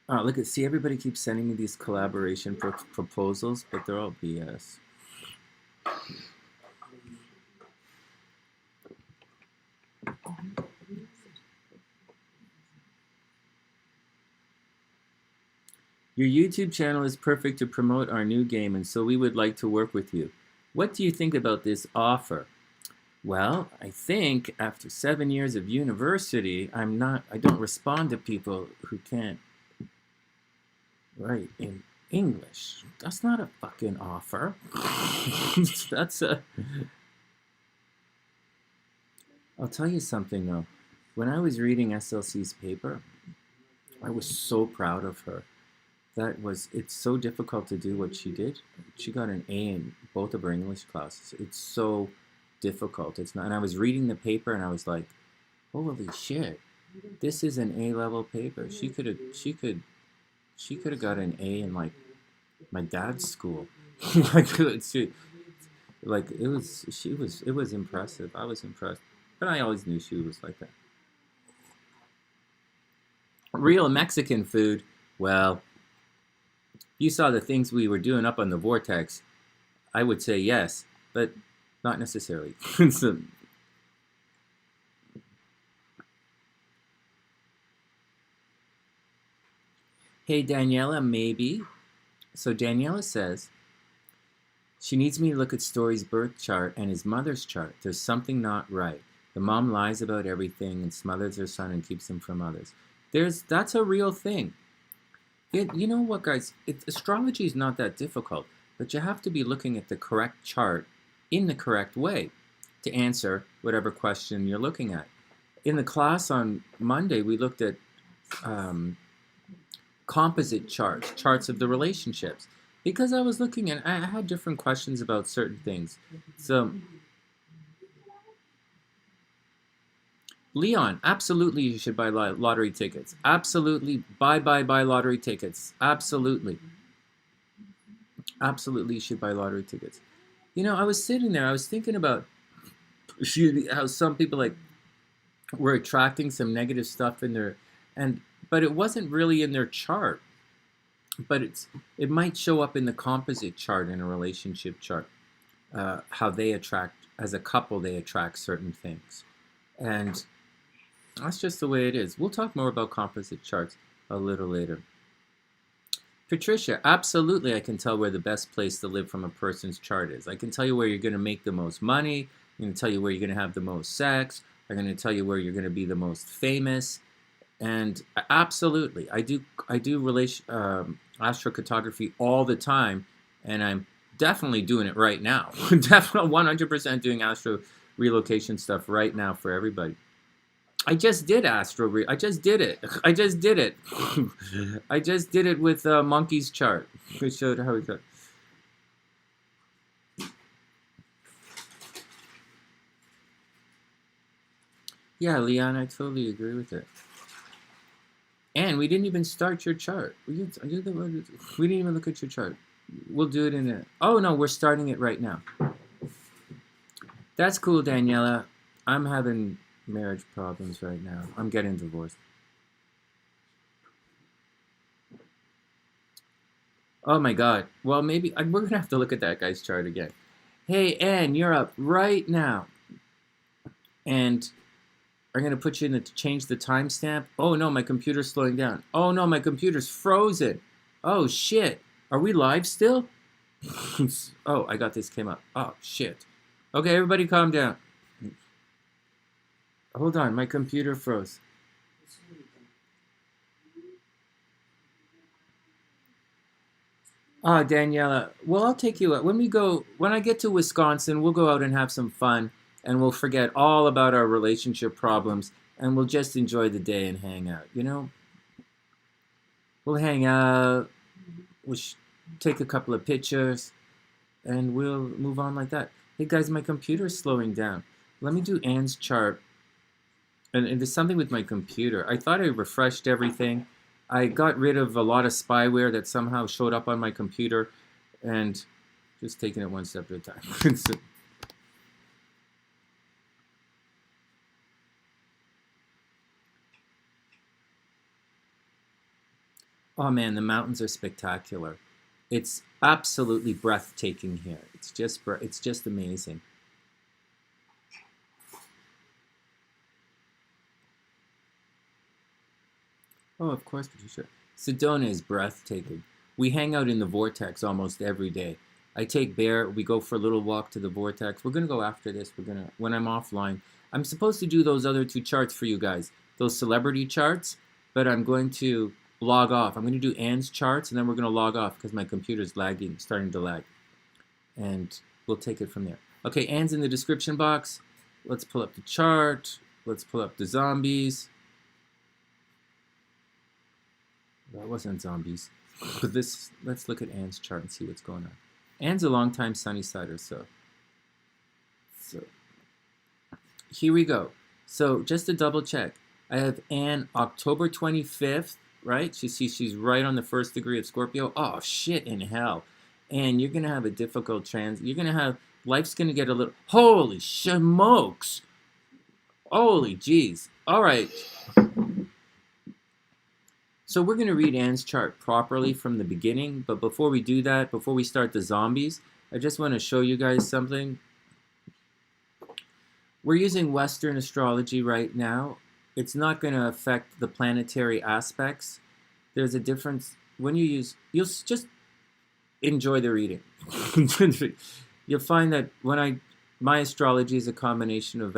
Oh, see, everybody keeps sending me these collaboration proposals, but they're all BS. Your YouTube channel is perfect to promote our new game, and so we would like to work with you. What do you think about this offer? Well, I think after 7 years of university, I don't respond to people who can't write in English. That's not a fucking offer. That's a... I'll tell you something though. When I was reading SLC's paper, I was so proud of her. It's so difficult to do what she did. She got an A in both of her English classes. It's so difficult. It's not, and I was reading the paper and I was like, holy shit, this is an A-level paper. She could have got an A in like my dad's school. It was impressive. I was impressed. But I always knew she was like that. Real Mexican food, well, you saw the things we were doing up on the Vortex. I would say yes, but not necessarily. So, hey, Daniela, maybe. So Daniela says, she needs me to look at Story's birth chart and his mother's chart. There's something not right. The mom lies about everything and smothers her son and keeps him from others. That's a real thing. You know what, guys? Astrology is not that difficult, but you have to be looking at the correct chart in the correct way to answer whatever question you're looking at. In the class on Monday, we looked at composite charts of the relationships, because I was looking and I had different questions about certain things. So, Leon, absolutely you should buy lottery tickets. Absolutely, buy lottery tickets. Absolutely. Absolutely you should buy lottery tickets. You know, I was sitting there, I was thinking about how some people were attracting some negative stuff in their, but it wasn't really in their chart. But it might show up in the composite chart in a relationship chart, how they attract, as a couple, they attract certain things. And that's just the way it is. We'll talk more about composite charts a little later. Patricia, absolutely I can tell where the best place to live from a person's chart is. I can tell you where you're going to make the most money. I'm going to tell you where you're going to have the most sex. I'm going to tell you where you're going to be the most famous. And absolutely, I do astrocartography all the time, and I'm definitely doing it right now. Definitely 100% doing astro relocation stuff right now for everybody. I just did I just did it. I just did it. I just did it with Monkey's chart. I showed how it got. Yeah, Leon, I totally agree with it. And we didn't even start your chart. We didn't even look at your chart. We'll do it in a... Oh, no, we're starting it right now. That's cool, Daniela. I'm having marriage problems right now. I'm getting divorced. Oh, my God. Well, maybe... we're going to have to look at that guy's chart again. Hey, Ann, you're up right now. And... I'm going to put you in to change the timestamp. Oh, no, my computer's slowing down. Oh, no, my computer's frozen. Oh, shit. Are we live still? Oh, I got this came up. Oh, shit. Okay, everybody calm down. Hold on, my computer froze. Oh, Daniela. Well, I'll take you out. When I get to Wisconsin, we'll go out and have some fun. And we'll forget all about our relationship problems, and we'll just enjoy the day and hang out, you know? We'll hang out, we'll take a couple of pictures, and we'll move on like that. Hey, guys, my computer's slowing down. Let me do Anne's chart. And there's something with my computer. I thought I refreshed everything. I got rid of a lot of spyware that somehow showed up on my computer, and just taking it one step at a time. Oh man, the mountains are spectacular. It's absolutely breathtaking here. It's just amazing. Oh, of course, Patricia. Sedona is breathtaking. We hang out in the Vortex almost every day. I take Bear, we go for a little walk to the Vortex. We're going to go after this. When I'm offline. I'm supposed to do those other 2 charts for you guys, those celebrity charts, but I'm going to log off. I'm going to do Anne's charts, and then we're going to log off because my computer's lagging, starting to lag. And we'll take it from there. Okay, Anne's in the description box. Let's pull up the chart. Let's pull up the zombies. That wasn't zombies. But let's look at Anne's chart and see what's going on. Anne's a long-time Sunnysider, so here we go. So just to double check, I have Anne October 25th, right? She's right on the 1st degree of Scorpio. Oh, shit in hell. And you're going to have a difficult life's going to get a little, holy smokes. Holy jeez. All right. So we're going to read Anne's chart properly from the beginning, but before we do that, before we start the zombies, I just want to show you guys something. We're using Western astrology right now. It's not going to affect the planetary aspects. There's a difference. When you'll just enjoy the reading. You'll find that my astrology is a combination of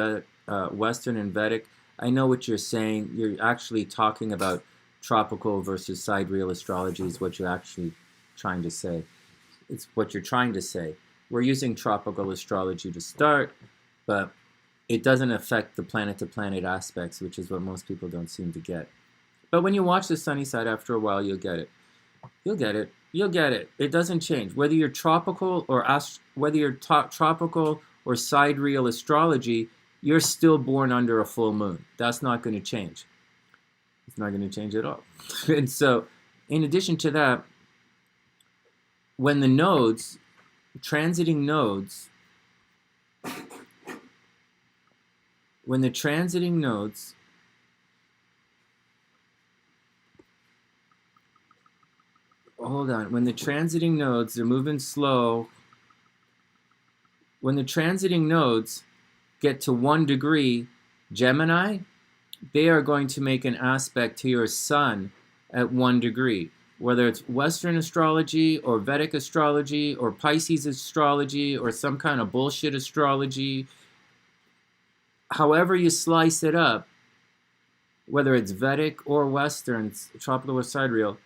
Western and Vedic. I know what you're saying. You're actually talking about tropical versus sidereal astrology is what you're actually trying to say. It's what you're trying to say. We're using tropical astrology to start, but it doesn't affect the planet-to-planet aspects, which is what most people don't seem to get. But when you watch the sunny side, after a while, you'll get it. You'll get it. You'll get it. It doesn't change. Whether you're tropical or tropical or sidereal astrology, you're still born under a full moon. That's not going to change. It's not going to change at all. And so, in addition to that, when the nodes, transiting nodes, when the transiting nodes they're moving slow. When the transiting nodes get to 1 degree Gemini, they are going to make an aspect to your sun at 1 degree. Whether it's Western astrology or Vedic astrology or Pisces astrology or some kind of bullshit astrology, however you slice it up, whether it's Vedic or Western, tropical or sidereal,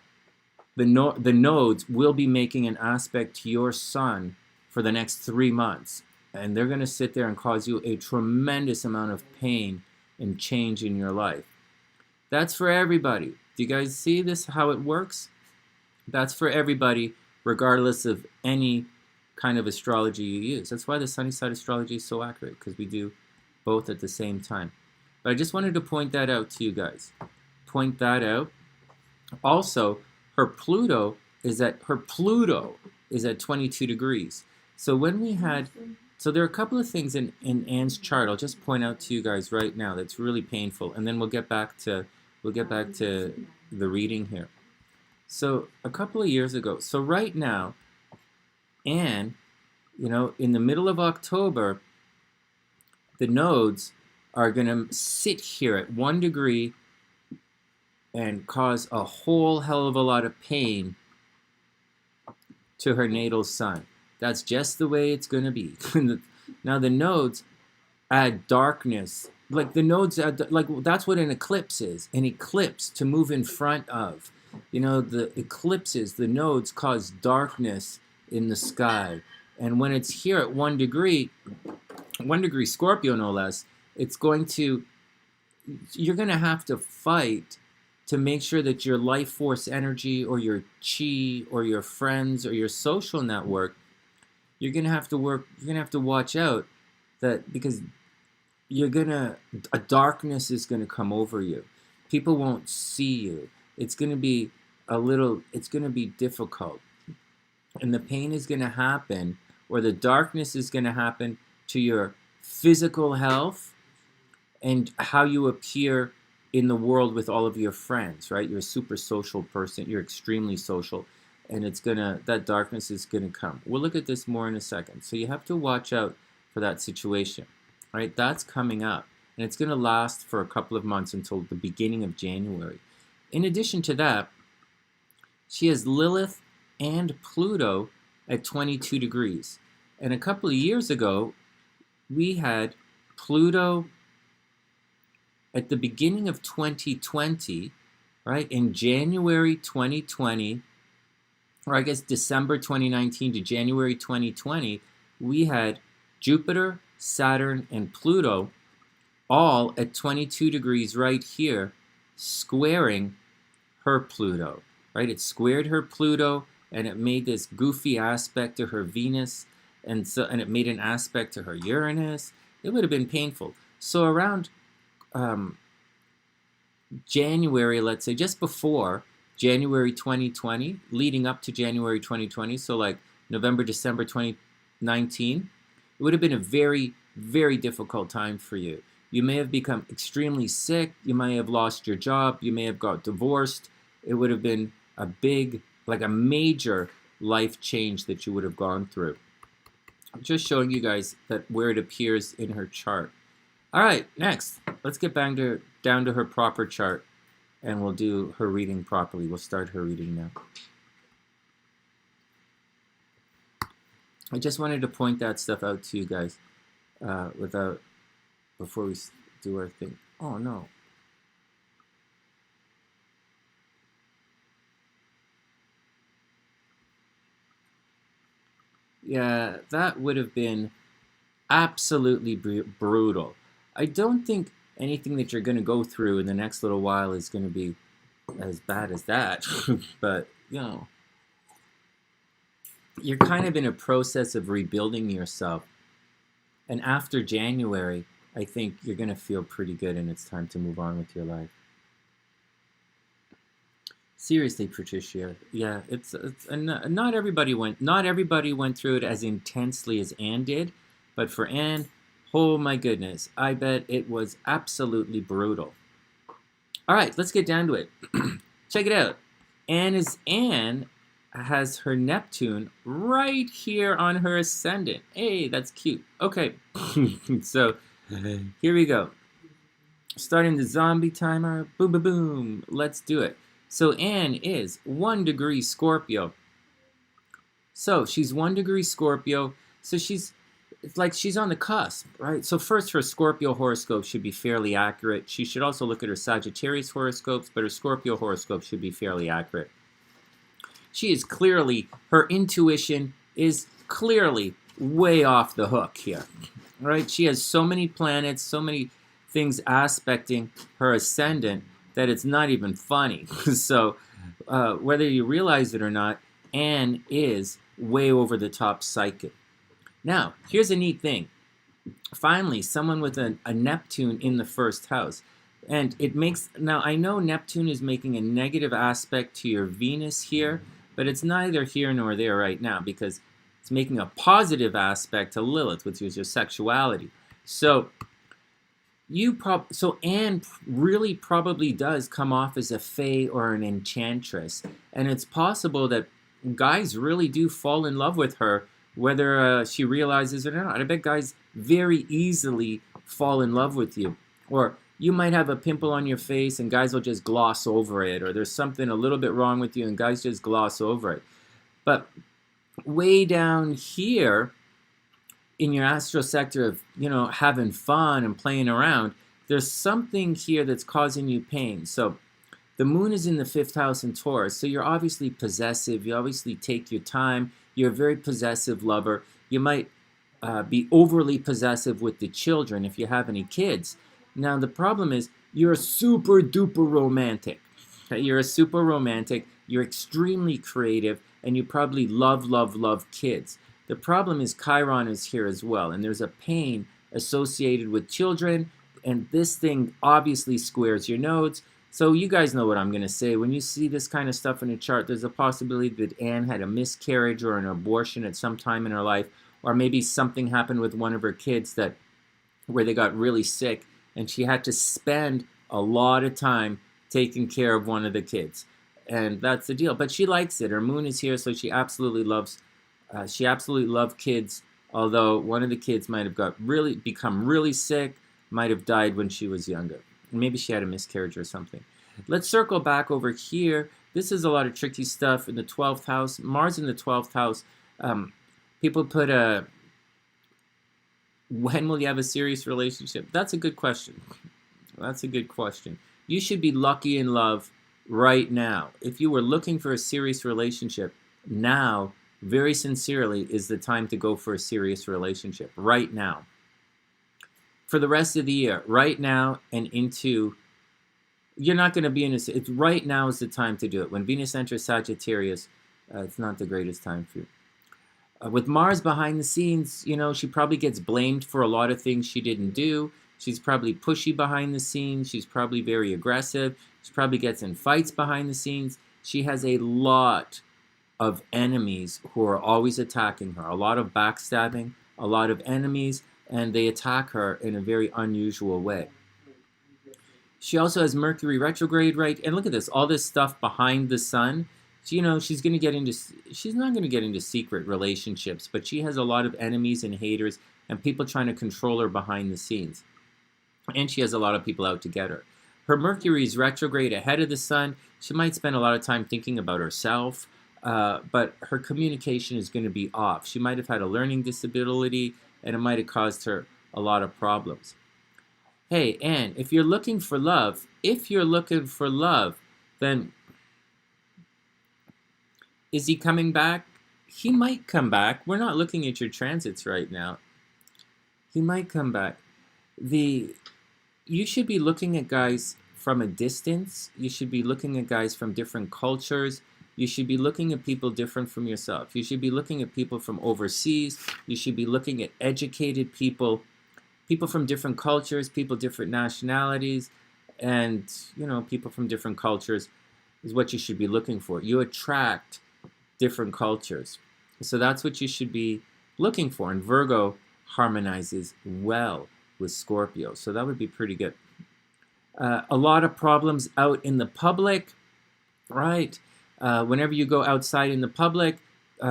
the nodes will be making an aspect to your sun for the next 3 months. And they're going to sit there and cause you a tremendous amount of pain and change in your life. That's for everybody. Do you guys see this, how it works? That's for everybody, regardless of any kind of astrology you use. That's why the Sunnyside Astrology is so accurate, because we do both at the same time. But I just wanted to point that out to you guys. Point that out. Also, her Pluto is at 22 degrees. So when we had, so there are a couple of things in Anne's chart I'll just point out to you guys right now that's really painful, and then we'll get back to the reading here. So a couple of years ago, so right now, Anne, in the middle of October, the nodes are going to sit here at 1 degree and cause a whole hell of a lot of pain to her natal sun. That's just the way it's going to be. Now the nodes add darkness. Like the nodes add, that's what an eclipse is. An eclipse, to move in front of. The eclipses, the nodes cause darkness in the sky. And when it's here at 1 degree Scorpio no less, you're going to have to fight to make sure that your life force energy or your chi or your friends or your social network, you're going to have to watch out that, because a darkness is going to come over you. People won't see you. It's going to be difficult. And the pain is going to happen, or the darkness is going to happen to your physical health and how you appear in the world with all of your friends, right? You're a super social person. You're extremely social. And that darkness is going to come. We'll look at this more in a second. So you have to watch out for that situation, right? That's coming up. And it's going to last for a couple of months until the beginning of January. In addition to that, she has Lilith and Pluto at 22 degrees. And a couple of years ago, we had Pluto at the beginning of 2020, right? In January 2020, or I guess December 2019 to January 2020, we had Jupiter, Saturn, and Pluto all at 22 degrees right here, squaring her Pluto, right? It squared her Pluto, and it made this goofy aspect to her Venus, and it made an aspect to her Uranus. It would have been painful. So around January, let's say, just before January 2020, leading up to January 2020, so like November, December 2019, it would have been a very, very difficult time for you. You may have become extremely sick. You may have lost your job. You may have got divorced. It would have been a big, like a major life change that you would have gone through. I'm just showing you guys that where it appears in her chart. All right, next, let's get down to her proper chart, and we'll do her reading properly. We'll start her reading now. I just wanted to point that stuff out to you guys before we do our thing. Oh, no. Yeah, that would have been absolutely brutal. I don't think anything that you're going to go through in the next little while is going to be as bad as that. But, you know, you're kind of in a process of rebuilding yourself. And after January, I think you're going to feel pretty good, and it's time to move on with your life. Seriously, Patricia, yeah, not everybody went through it as intensely as Anne did, but for Anne, oh my goodness, I bet it was absolutely brutal. All right, let's get down to it. Check it out. Anne has her Neptune right here on her ascendant. Hey, that's cute. Okay, so here we go. Starting the zombie timer. Boom, boom, boom. Let's do it. So Anne is 1 degree Scorpio. So she's 1 degree Scorpio. So it's like she's on the cusp, right? So first, her Scorpio horoscope should be fairly accurate. She should also look at her Sagittarius horoscopes, but her Scorpio horoscope should be fairly accurate. She is clearly, her intuition is clearly way off the hook here, right? She has so many planets, so many things aspecting her ascendant that it's not even funny. So whether you realize it or not, Anne is way over the top psychic. Now, here's a neat thing. Finally, someone with a Neptune in the first house. And it makes, now I know Neptune is making a negative aspect to your Venus here, but it's neither here nor there right now because it's making a positive aspect to Lilith, which is your sexuality. So Anne really probably does come off as a fae or an enchantress. And it's possible that guys really do fall in love with her, whether she realizes it or not. I bet guys very easily fall in love with you. Or you might have a pimple on your face and guys will just gloss over it. Or there's something a little bit wrong with you and guys just gloss over it. But way down here, in your astro sector of, having fun and playing around, there's something here that's causing you pain. So the moon is in the 5th house in Taurus, so you're obviously possessive. You obviously take your time. You're a very possessive lover. You might be overly possessive with the children if you have any kids. Now, the problem is you're a super duper romantic. You're a super romantic. You're extremely creative, and you probably love, love, love kids. The problem is Chiron is here as well, and there's a pain associated with children, and this thing obviously squares your nodes. So you guys know what I'm going to say. When you see this kind of stuff in a chart, there's a possibility that Anne had a miscarriage or an abortion at some time in her life, or maybe something happened with one of her kids where they got really sick, and she had to spend a lot of time taking care of one of the kids. And that's the deal. But she likes it. Her moon is here, so she absolutely loves kids, although one of the kids might have become really sick, might have died when she was younger. Maybe she had a miscarriage or something. Let's circle back over here This is a lot of tricky stuff in the 12th house. Mars in the 12th house. People put when will you have a serious relationship? That's a good question. That's a good question. You should be lucky in love right now. If you were looking for a serious relationship, now, very sincerely, is the time to go for a serious relationship. Right now. For the rest of the year. Right now and into... You're not going to be in a... It's right now is the time to do it. When Venus enters Sagittarius, it's not the greatest time for you. With Mars behind the scenes, you know, she probably gets blamed for a lot of things she didn't do. She's probably pushy behind the scenes. She's probably very aggressive. She probably gets in fights behind the scenes. She has a lot of enemies who are always attacking her. A lot of backstabbing, a lot of enemies, and they attack her in a very unusual way. She also has Mercury retrograde, right? And look at this, all this stuff behind the sun. So, you know, she's not going to get into secret relationships, but she has a lot of enemies and haters and people trying to control her behind the scenes. And she has a lot of people out to get her. Her Mercury is retrograde ahead of the sun. She might spend a lot of time thinking about herself, but her communication is going to be off. She might have had a learning disability, and it might have caused her a lot of problems. Hey, and if you're looking for love, then is he coming back? He might come back. We're not looking at your transits right now. He might come back. You should be looking at guys from a distance. You should be looking at guys from different cultures. You should be looking at people different from yourself. You should be looking at people from overseas. You should be looking at educated people, people from different cultures, people different nationalities, and, you know, people from different cultures is what you should be looking for. You attract different cultures. So that's what you should be looking for. And Virgo harmonizes well with Scorpio. So that would be pretty good. A lot of problems out in the public, right? Whenever you go outside in the public,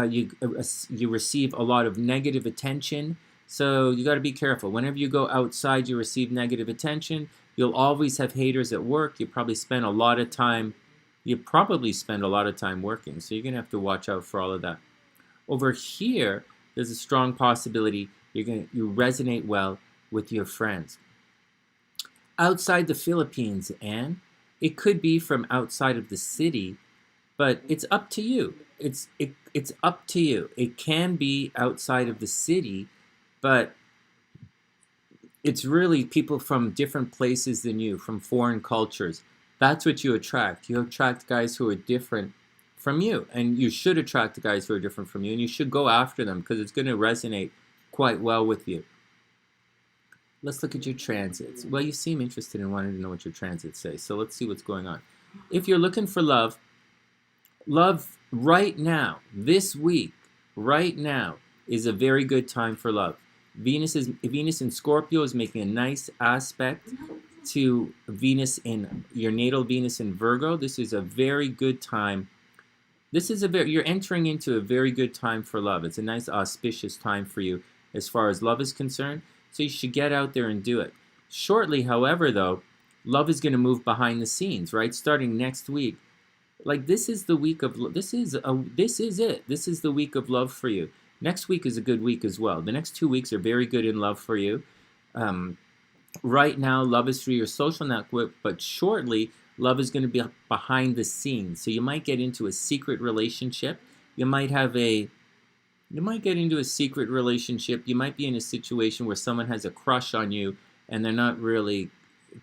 you receive a lot of negative attention. So you got to be careful. Whenever you go outside, you receive negative attention. You'll always have haters at work. You probably spend a lot of time working. So you're going to have to watch out for all of that. Over here, there's a strong possibility you resonate well with your friends. Outside the Philippines, Anne, it could be from outside of the city, but it's up to you. It's up to you. It can be outside of the city, but it's really people from different places than you, from foreign cultures. That's what you attract. You attract guys who are different from you, and you should attract guys who are different from you, and you should go after them because it's going to resonate quite well with you. Let's look at your transits. Well, you seem interested in wanting to know what your transits say, so let's see what's going on. If you're looking for love right now, this week, right now, is a very good time for love. Venus in Scorpio is making a nice aspect to Venus in your natal Venus in Virgo. This is a very good time. You're entering into a very good time for love. It's a nice auspicious time for you as far as love is concerned. So you should get out there and do it. Shortly, however, though, love is going to move behind the scenes, right? Starting next week. Like this is the week of this is it. This is the week of love for you. Next week is a good week as well. The next 2 weeks are very good in love for you. Right now, love is through your social network, but shortly, love is going to be behind the scenes. So you might get into a secret relationship. You might get into a secret relationship. You might be in a situation where someone has a crush on you and they're not really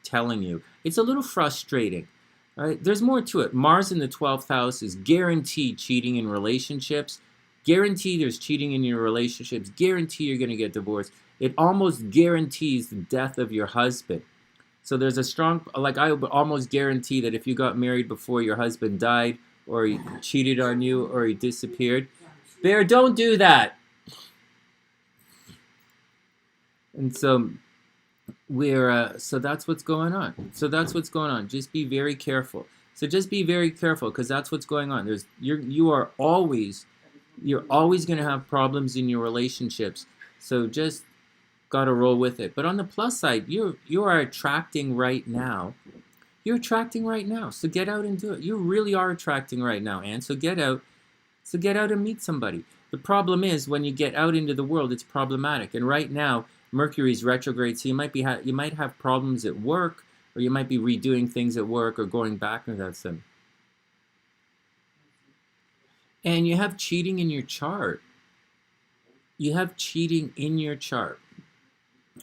telling you. It's a little frustrating. Right? There's more to it. Mars in the 12th house is guaranteed cheating in relationships. Guarantee there's cheating in your relationships. Guarantee you're going to get divorced. It almost guarantees the death of your husband. So there's a strong, I would almost guarantee that if you got married before your husband died, or he cheated on you, or he disappeared, Bear, don't do that. And so so that's what's going on. Just be very careful. Because that's what's going on. You're always going to have problems in your relationships. So just got to roll with it. But on the plus side, you are attracting right now. You're attracting right now, so get out and do it. You really are attracting right now, Anne. So get out. So get out and meet somebody. The problem is when you get out into the world, it's problematic. And right now, Mercury's retrograde, so you might have problems at work, or you might be redoing things at work or going back into that stuff. And you have cheating in your chart. You have cheating in your chart.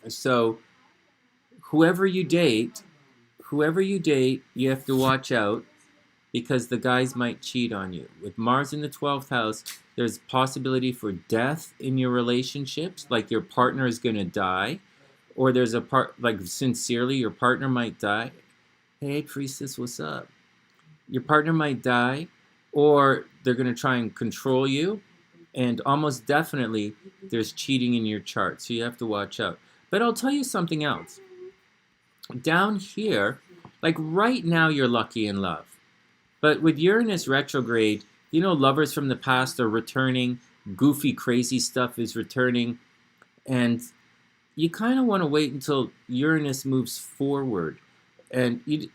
So whoever you date, you have to watch out, because the guys might cheat on you. With Mars in the 12th house, there's possibility for death in your relationships, like your partner is going to die, or there's a part, like sincerely, your partner might die. Hey, priestess, what's up? Your partner might die, or they're going to try and control you, and almost definitely there's cheating in your chart, so you have to watch out. But I'll tell you something else. Down here, like right now, you're lucky in love. But with Uranus retrograde, you know, lovers from the past are returning, goofy, crazy stuff is returning, and you kind of want to wait until Uranus moves forward. And you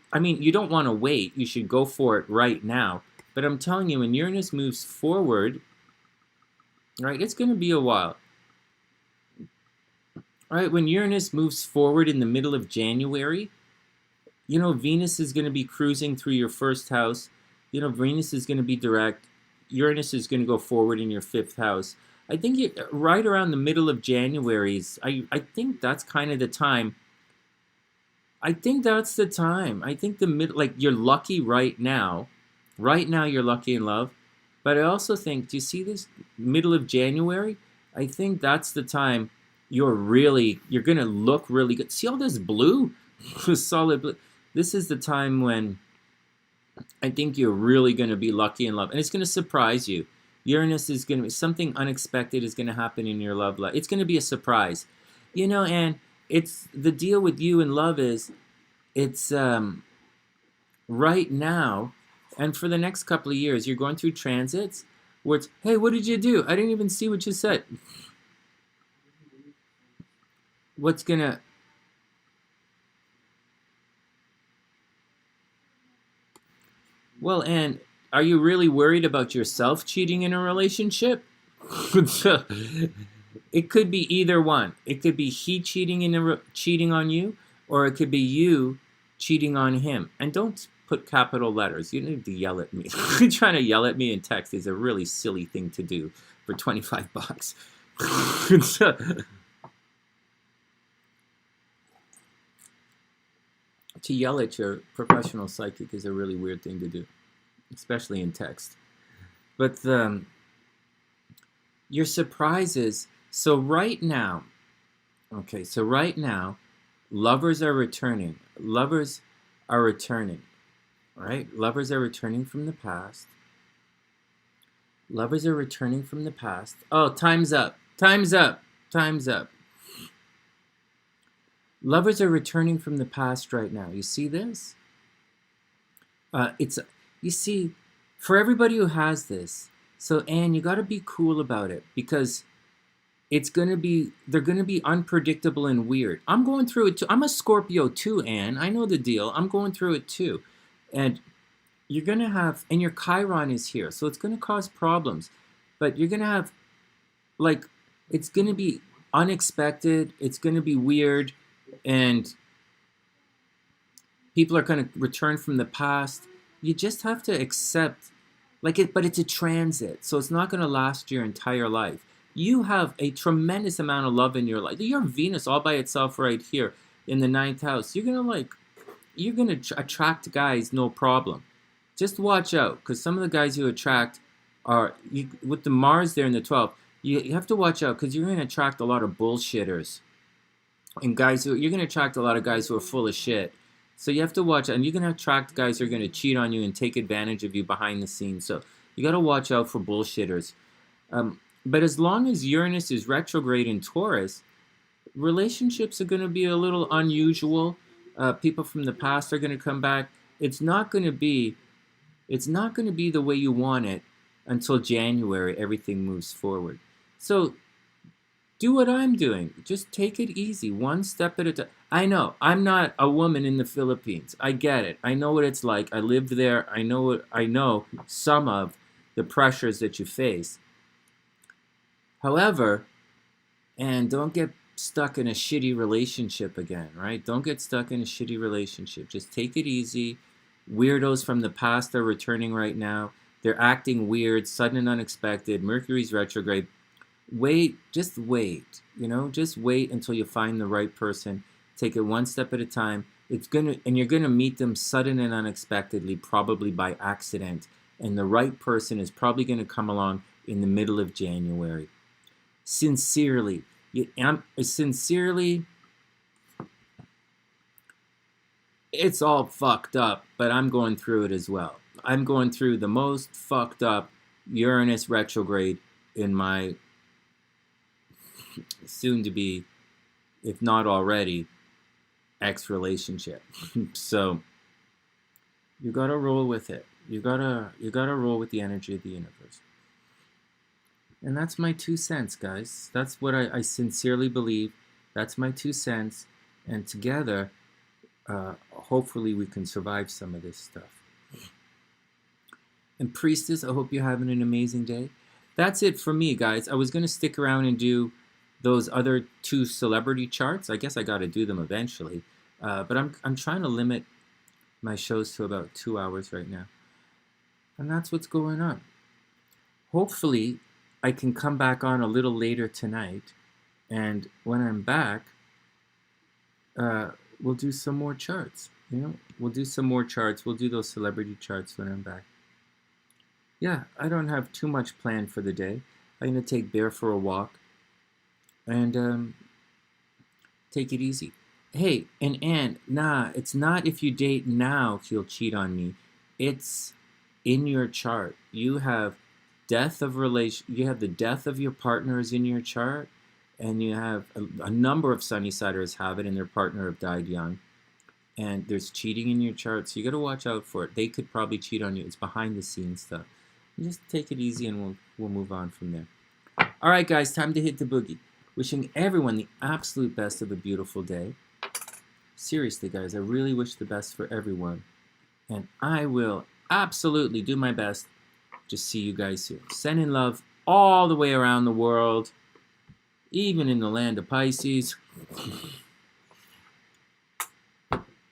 don't want to wait. You should go for it right now. But I'm telling you, when Uranus moves forward, right, it's going to be a while. All right, when Uranus moves forward in the middle of January, you know, Venus is going to be cruising through your first house. You know, Venus is going to be direct. Uranus is going to go forward in your 5th house. I think right around the middle of January, I think that's kind of the time. I think that's the time. I think the middle, like you're lucky right now. Right now you're lucky in love. But I also think, do you see this middle of January? I think that's the time you're going to look really good. See all this blue? Solid blue. This is the time when I think you're really going to be lucky in love. And it's going to surprise you. Uranus is going to be, something unexpected is going to happen in your love life. It's going to be a surprise. You know, and it's the deal with you in love is it's right now and for the next couple of years, you're going through transits where it's, hey, what did you do? I didn't even see what you said. What's going to... Well, and are you really worried about yourself cheating in a relationship? It could be either one. It could be he cheating on you, or it could be you cheating on him. And don't put capital letters. You need to yell at me. Trying to yell at me in text is a really silly thing to do for 25 bucks. To yell at your professional psychic is a really weird thing to do, especially in text. But your surprises, so right now, lovers are returning. Lovers are returning, right? Lovers are returning from the past. Lovers are returning from the past. Oh, time's up. Time's up. Time's up. Lovers are returning from the past right now. You see this? You see, for everybody who has this, so Anne, you got to be cool about it because they're going to be unpredictable and weird. I'm going through it too. I'm a Scorpio too, Anne. I know the deal. I'm going through it too. And you're going to have, and your Chiron is here, so it's going to cause problems. But you're going to have, like, it's going to be unexpected. It's going to be weird. And people are going to return from the past. You just have to accept, but it's a transit, so it's not going to last your entire life. You have a tremendous amount of love in your life. You're Venus all by itself right here in the 9th house. You're going to attract guys, no problem. Just watch out, because some of the guys you attract are, with the Mars there in the 12th, you have to watch out, because you're going to attract a lot of bullshitters. And you're going to attract a lot of guys who are full of shit. So you have to watch out. And you're going to attract guys who are going to cheat on you and take advantage of you behind the scenes. So you got to watch out for bullshitters. But as long as Uranus is retrograde in Taurus, relationships are going to be a little unusual. People from the past are going to come back. It's not going to be the way you want it until January. Everything moves forward. So do what I'm doing. Just take it easy, one step at a time. I know. I'm not a woman in the Philippines. I get it. I know what it's like. I lived there. I know some of the pressures that you face. However, and don't get stuck in a shitty relationship again, right? Don't get stuck in a shitty relationship. Just take it easy. Weirdos from the past are returning right now. They're acting weird, sudden and unexpected. Mercury's retrograde. Wait, just wait. Just wait until you find the right person. Take it one step at a time. And you're gonna meet them sudden and unexpectedly, probably by accident. And the right person is probably gonna come along in the middle of January. Sincerely, it's all fucked up, but I'm going through it as well. I'm going through the most fucked up Uranus retrograde in my soon to be, if not already, ex-relationship. So you gotta roll with it. You gotta roll with the energy of the universe. And that's my 2 cents, guys. That's what I sincerely believe. That's my 2 cents. And together, hopefully we can survive some of this stuff. And Priestess, I hope you're having an amazing day. That's it for me, guys. I was going to stick around and do those other 2 celebrity charts. I guess I got to do them eventually. But I'm trying to limit my shows to about 2 hours right now. And that's what's going on. Hopefully, I can come back on a little later tonight. And when I'm back, we'll do some more charts. We'll do some more charts. We'll do those celebrity charts when I'm back. Yeah, I don't have too much planned for the day. I'm going to take Bear for a walk and take it easy. Hey, and Ann, nah, it's not if you date now he'll cheat on me. It's in your chart. You have you have the death of your partner is in your chart, and you have a number of Sunnysiders have it, and their partner have died young. And there's cheating in your chart, so you got to watch out for it. They could probably cheat on you. It's behind the scenes stuff. Just take it easy, and we'll move on from there. All right, guys, time to hit the boogie. Wishing everyone the absolute best of a beautiful day. Seriously, guys, I really wish the best for everyone, and I will absolutely do my best to see you guys soon. Sending love all the way around the world, even in the land of Pisces.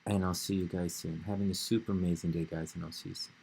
And I'll see you guys soon. Having a super amazing day, guys, and I'll see you soon.